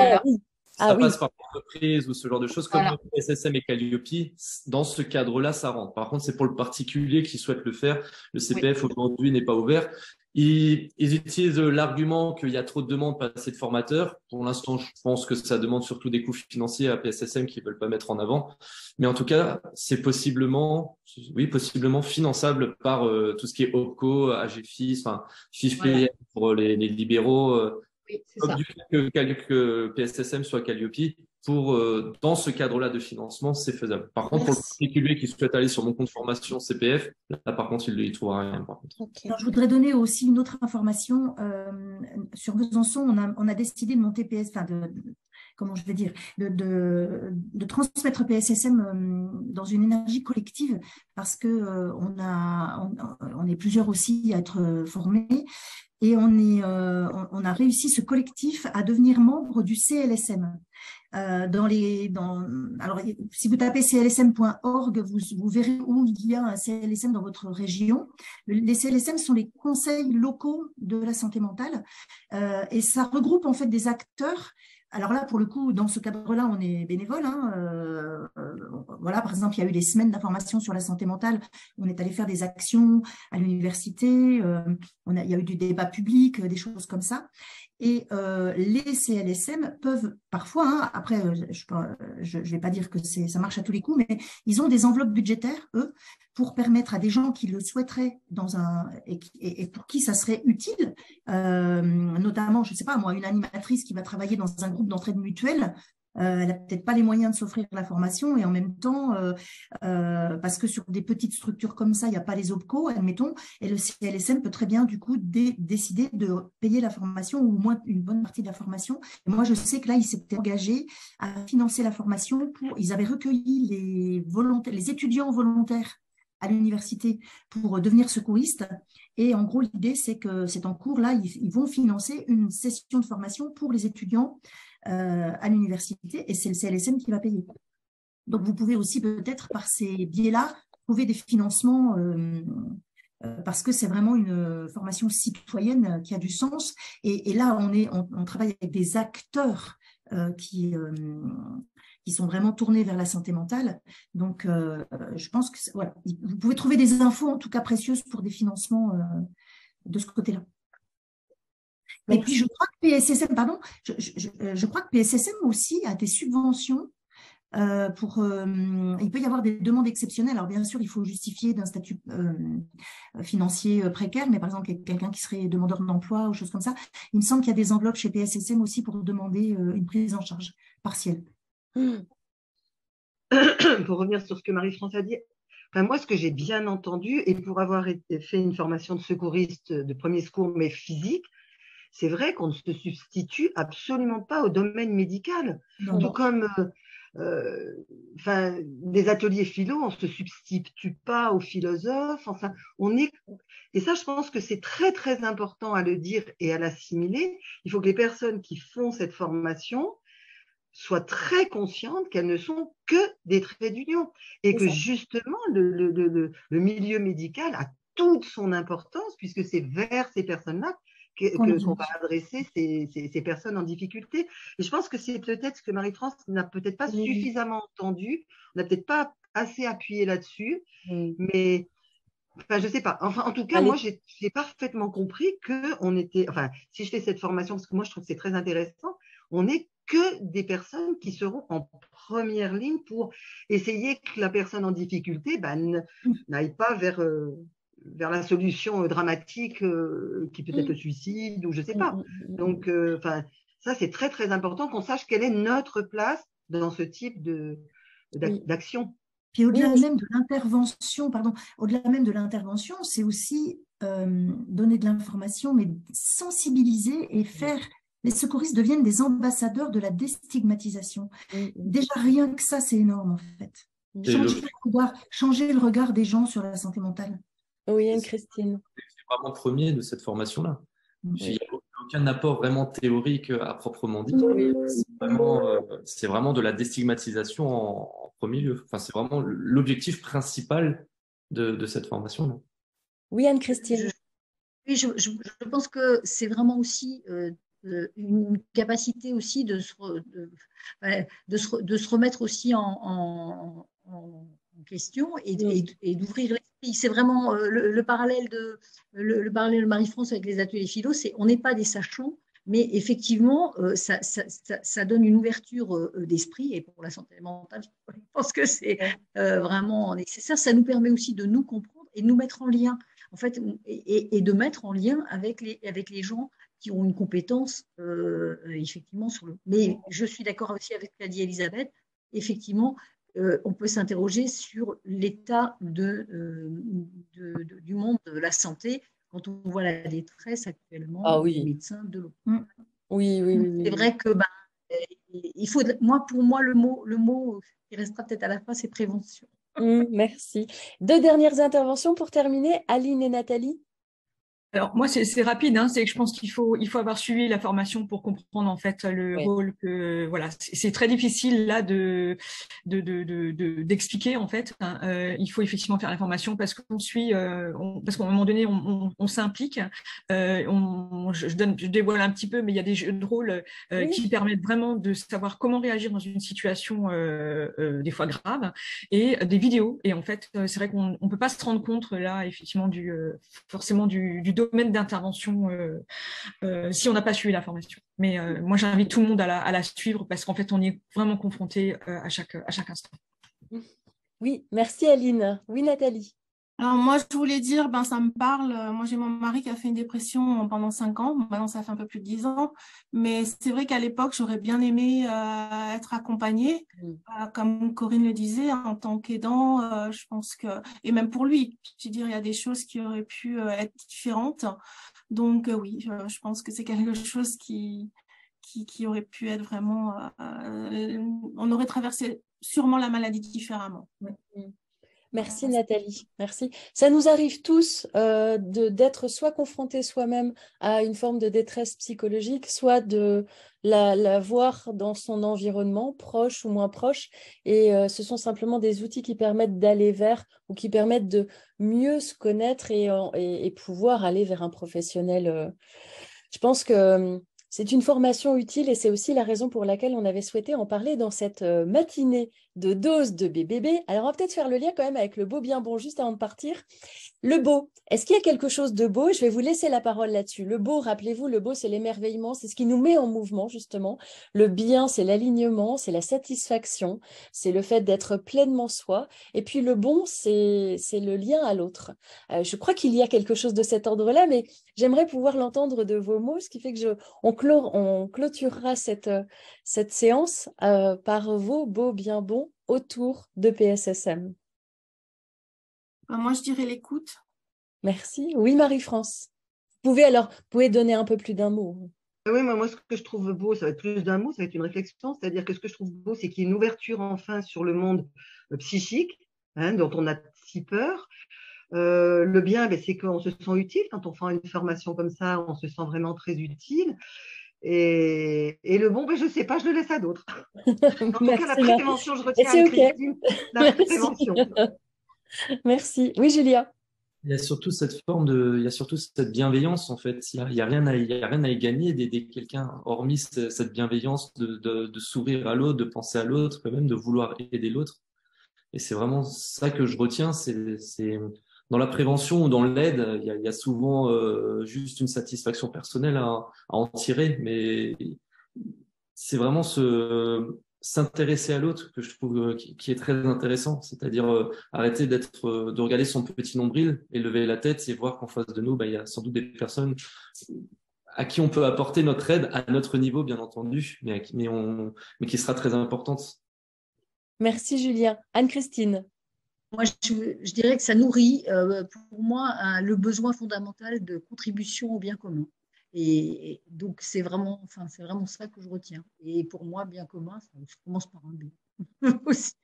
ça passe par l'entreprise ou ce genre de choses, comme le PSSM et Calliope. Dans ce cadre-là, ça rentre. Par contre, c'est pour le particulier qui souhaite le faire. Le CPF aujourd'hui n'est pas ouvert. Ils utilisent l'argument qu'il y a trop de demandes, pas assez de formateurs. Pour l'instant, je pense que ça demande surtout des coûts financiers à PSSM qu'ils ne veulent pas mettre en avant. Mais en tout cas, c'est possiblement finançable par tout ce qui est OPCO, AGFIS, FIFPM pour les libéraux. Comme du fait que PSSM soit Calliope, dans ce cadre-là de financement, c'est faisable. Par contre, pour le particulier qui souhaite aller sur mon compte formation CPF, là, par contre, il ne trouvera rien. Par contre. Alors, je voudrais donner aussi une autre information. Sur Besançon, on a décidé de monter de transmettre PSSM dans une énergie collective parce que on est plusieurs aussi à être formés. Et on a réussi ce collectif à devenir membre du CLSM. Alors, si vous tapez clsm.org, vous verrez où il y a un CLSM dans votre région. Les CLSM sont les conseils locaux de la santé mentale et ça regroupe en fait des acteurs. Alors là, pour le coup, dans ce cadre-là, on est bénévole. Voilà, par exemple, il y a eu des semaines d'information sur la santé mentale. On est allé faire des actions à l'université. Il y a eu du débat public, des choses comme ça. Et les CLSM peuvent parfois, après, je ne vais pas dire que ça marche à tous les coups, mais ils ont des enveloppes budgétaires, eux, pour permettre à des gens qui le souhaiteraient et pour qui ça serait utile, notamment, je ne sais pas moi, une animatrice qui va travailler dans un groupe d'entraide mutuelle, elle n'a peut-être pas les moyens de s'offrir la formation et en même temps, parce que sur des petites structures comme ça, il n'y a pas les OPCO, admettons, et le CLSM peut très bien du coup décider de payer la formation ou au moins une bonne partie de la formation. Et moi, je sais que là, ils s'étaient engagés à financer la formation. Ils avaient recueilli les étudiants volontaires à l'université pour devenir secouristes. Et en gros, l'idée, c'est que c'est en cours, là, ils vont financer une session de formation pour les étudiants à l'université et c'est le CLSM qui va payer. Donc, vous pouvez aussi peut-être par ces biais-là trouver des financements parce que c'est vraiment une formation citoyenne qui a du sens. Et là, on travaille avec des acteurs qui sont vraiment tournés vers la santé mentale. Donc, je pense que voilà, vous pouvez trouver des infos, en tout cas précieuses, pour des financements de ce côté-là. Et puis, je crois que PSSM, je crois que PSSM aussi a des subventions il peut y avoir des demandes exceptionnelles. Alors bien sûr, il faut justifier d'un statut financier précaire, mais par exemple, quelqu'un qui serait demandeur d'emploi ou choses comme ça. Il me semble qu'il y a des enveloppes chez PSSM aussi pour demander une prise en charge partielle. Pour revenir sur ce que Marie-France a dit, enfin, moi, ce que j'ai bien entendu, et pour avoir fait une formation de secouriste de premier secours, mais physique, c'est vrai qu'on ne se substitue absolument pas au domaine médical. Non. Tout comme des ateliers philo, on ne se substitue pas aux philosophes. Enfin, et ça, je pense que c'est très, très important à le dire et à l'assimiler. Il faut que les personnes qui font cette formation soient très conscientes qu'elles ne sont que des traits d'union et que justement le milieu médical a toute son importance puisque c'est vers ces personnes-là qu'on va adresser ces personnes en difficulté. Et je pense que c'est peut-être ce que Marie-France n'a peut-être pas suffisamment entendu, on n'a peut-être pas assez appuyé là-dessus, mais enfin, je ne sais pas. Enfin, en tout cas, moi, j'ai parfaitement compris qu'on était, enfin, si je fais cette formation, parce que moi, je trouve que c'est très intéressant, on n'est que des personnes qui seront en première ligne pour essayer que la personne en difficulté n'aille pas vers la solution dramatique qui peut être le suicide ou je ne sais pas. Donc, ça, c'est très, très important qu'on sache quelle est notre place dans ce type d'action. Puis au-delà même de l'intervention, au-delà même de l'intervention, c'est aussi donner de l'information, mais sensibiliser et faire. Les secouristes deviennent des ambassadeurs de la déstigmatisation. Déjà, rien que ça, c'est énorme, en fait. Changer le regard des gens sur la santé mentale. Oui, Anne-Christine. C'est vraiment premier de cette formation-là. Il n'y a aucun apport vraiment théorique à proprement dit. C'est vraiment de la déstigmatisation en premier lieu. Enfin, c'est vraiment l'objectif principal de cette formation-là. Oui, Anne-Christine. Je pense que c'est vraiment aussi une capacité aussi de se remettre aussi en question et d'ouvrir l'esprit. C'est vraiment le parallèle de Marie-France avec les ateliers philo, c'est on n'est pas des sachants, mais effectivement, ça donne une ouverture d'esprit, et pour la santé mentale, je pense que c'est vraiment nécessaire. Ça nous permet aussi de nous comprendre et de nous mettre en lien, en fait, et de mettre en lien avec les gens qui ont une compétence, effectivement, sur le. Mais je suis d'accord aussi avec ce qu'a dit Elisabeth, effectivement, on peut s'interroger sur l'état du monde de la santé quand on voit la détresse actuellement des médecins de l'eau. Oui. C'est vrai que il faut, pour moi, le mot qui restera peut-être à la fin, c'est prévention. Merci. 2 dernières interventions pour terminer, Aline et Nathalie. Alors moi c'est rapide, hein, c'est que je pense qu'il faut avoir suivi la formation pour comprendre en fait le rôle que voilà, c'est très difficile là d'expliquer en fait. Il faut effectivement faire la formation parce qu'on suit, parce qu'à un moment donné on s'implique. Je dévoile un petit peu, mais il y a des jeux de rôle qui permettent vraiment de savoir comment réagir dans une situation des fois grave, et des vidéos. Et en fait c'est vrai qu'on peut pas se rendre compte là effectivement forcément du domaine d'intervention si on n'a pas suivi la formation. Mais moi, j'invite tout le monde à la suivre parce qu'en fait, on y est vraiment confronté à chaque instant. Oui, merci Aline. Oui, Nathalie. Alors moi, je voulais dire, ça me parle. Moi, j'ai mon mari qui a fait une dépression pendant 5 ans. Maintenant, ça fait un peu plus de 10 ans. Mais c'est vrai qu'à l'époque, j'aurais bien aimé être accompagnée. Comme Corinne le disait, en tant qu'aidant, je pense que... Et même pour lui, je veux dire, il y a des choses qui auraient pu être différentes. Donc oui, je pense que c'est quelque chose qui aurait pu être vraiment... on aurait traversé sûrement la maladie différemment. Merci Nathalie, merci. Ça nous arrive tous d'être soit confrontés soi-même à une forme de détresse psychologique, soit de la voir dans son environnement, proche ou moins proche. Et ce sont simplement des outils qui permettent d'aller vers, ou qui permettent de mieux se connaître et pouvoir aller vers un professionnel. Je pense que C'est une formation utile et c'est aussi la raison pour laquelle on avait souhaité en parler dans cette matinée de dose de BBB. Alors, on va peut-être faire le lien quand même avec le beau bien bon juste avant de partir. Le beau, est-ce qu'il y a quelque chose de beau? Je vais vous laisser la parole là-dessus. Le beau, rappelez-vous, le beau, c'est l'émerveillement, c'est ce qui nous met en mouvement, justement. Le bien, c'est l'alignement, c'est la satisfaction, c'est le fait d'être pleinement soi. Et puis le bon, c'est le lien à l'autre. Je crois qu'il y a quelque chose de cet ordre-là, mais j'aimerais pouvoir l'entendre de vos mots, ce qui fait que on clôturera cette séance par vos beaux bien bons autour de PSSM. Moi, je dirais l'écoute. Merci. Oui, Marie-France. Vous pouvez donner un peu plus d'un mot. Oui, moi, ce que je trouve beau, ça va être plus d'un mot, ça va être une réflexion. C'est-à-dire que ce que je trouve beau, c'est qu'il y ait une ouverture enfin sur le monde psychique, dont on a si peur. Le bien, c'est qu'on se sent utile. Quand on fait une formation comme ça, on se sent vraiment très utile. Et le bon, je ne sais pas, je le laisse à d'autres. En tout cas, la prévention, je retiens à Christine, la prévention. Merci. Oui, Julia. Il y a surtout cette bienveillance, en fait. Il y a rien à y gagner d'aider quelqu'un, hormis cette bienveillance de sourire à l'autre, de penser à l'autre, même de vouloir aider l'autre. Et c'est vraiment ça que je retiens. C'est dans la prévention ou dans l'aide, il y a souvent juste une satisfaction personnelle à en tirer, mais c'est vraiment s'intéresser à l'autre que je trouve qui est très intéressant, c'est-à-dire arrêter de regarder son petit nombril et lever la tête et voir qu'en face de nous, il y a sans doute des personnes à qui on peut apporter notre aide à notre niveau, bien entendu, mais qui sera très importante. Merci Julien. Anne-Christine. Moi, je dirais que ça nourrit pour moi le besoin fondamental de contribution au bien commun. Et donc, c'est vraiment ça que je retiens. Et pour moi, bien commun, ça commence par un bien aussi.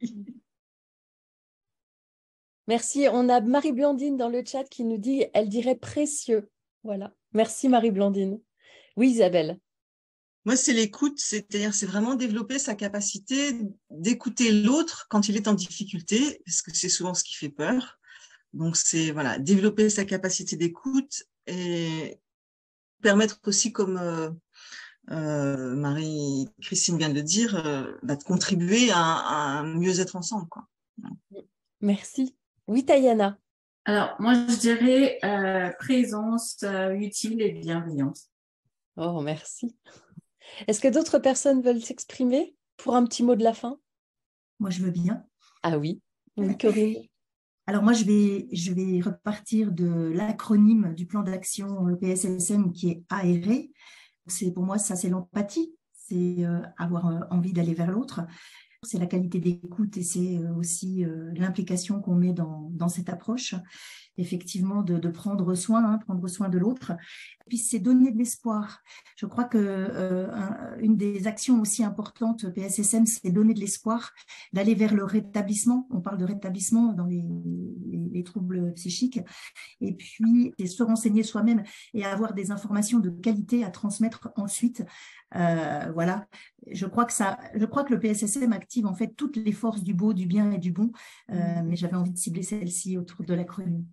Merci. On a Marie-Blandine dans le chat qui nous dit, elle dirait précieux. Voilà. Merci Marie-Blandine. Oui, Isabelle. Moi, c'est l'écoute, c'est-à-dire c'est vraiment développer sa capacité d'écouter l'autre quand il est en difficulté, parce que c'est souvent ce qui fait peur. Donc, c'est développer sa capacité d'écoute et permettre aussi, comme Marie-Christine vient de le dire, de contribuer à un mieux-être ensemble, quoi. Merci. Oui, Tayana. Alors, moi, je dirais présence utile et bienveillante. Oh, merci. Est-ce que d'autres personnes veulent s'exprimer pour un petit mot de la fin? Moi, je veux bien. Ah oui, oui, Corinne. Alors moi, je vais repartir de l'acronyme du plan d'action PSSM qui est ARE. Pour moi, ça, c'est l'empathie, c'est avoir envie d'aller vers l'autre. C'est la qualité d'écoute et c'est aussi l'implication qu'on met dans cette approche. Effectivement, de prendre soin de l'autre. Puis c'est donner de l'espoir. Je crois que une des actions aussi importantes PSSM, c'est donner de l'espoir, d'aller vers le rétablissement. On parle de rétablissement dans les troubles psychiques. Et puis, c'est se renseigner soi-même et avoir des informations de qualité à transmettre ensuite. Voilà. Je crois que le PSSM active en fait toutes les forces du beau, du bien et du bon. Mais j'avais envie de cibler celle-ci autour de l'acronyme.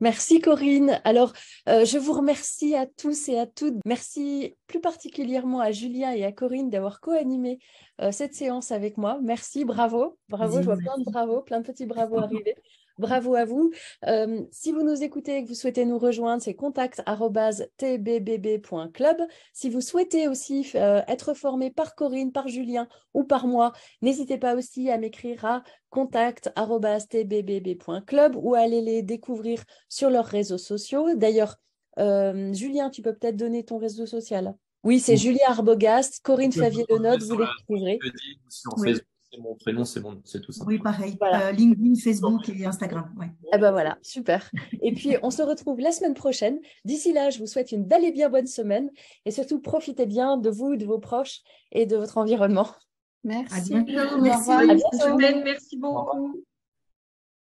Merci Corinne. Alors, je vous remercie à tous et à toutes. Merci plus particulièrement à Julien et à Corinne d'avoir co-animé cette séance avec moi. Merci, bravo. Bravo, je vois plein de bravos, plein de petits bravos arriver. Bravo à vous. Si vous nous écoutez et que vous souhaitez nous rejoindre, c'est contact@tbbb.club. Si vous souhaitez aussi être formé par Corinne, par Julien ou par moi, n'hésitez pas aussi à m'écrire à contact@tbbb.club ou à aller les découvrir sur leurs réseaux sociaux. D'ailleurs, Julien, tu peux peut-être donner ton réseau social. Oui, c'est Julien Arbogast, Corinne Favier-Lenotte, vous les trouverez. Oui. C'est mon prénom, c'est tout ça. Oui, pareil. Voilà. LinkedIn, Facebook et Instagram. Ouais. Eh ben voilà, super. Et puis, on se retrouve la semaine prochaine. D'ici là, je vous souhaite une belle et bien bonne semaine. Et surtout, profitez bien de vous, de vos proches et de votre environnement. Merci. À bientôt. Merci. À bientôt. Merci beaucoup.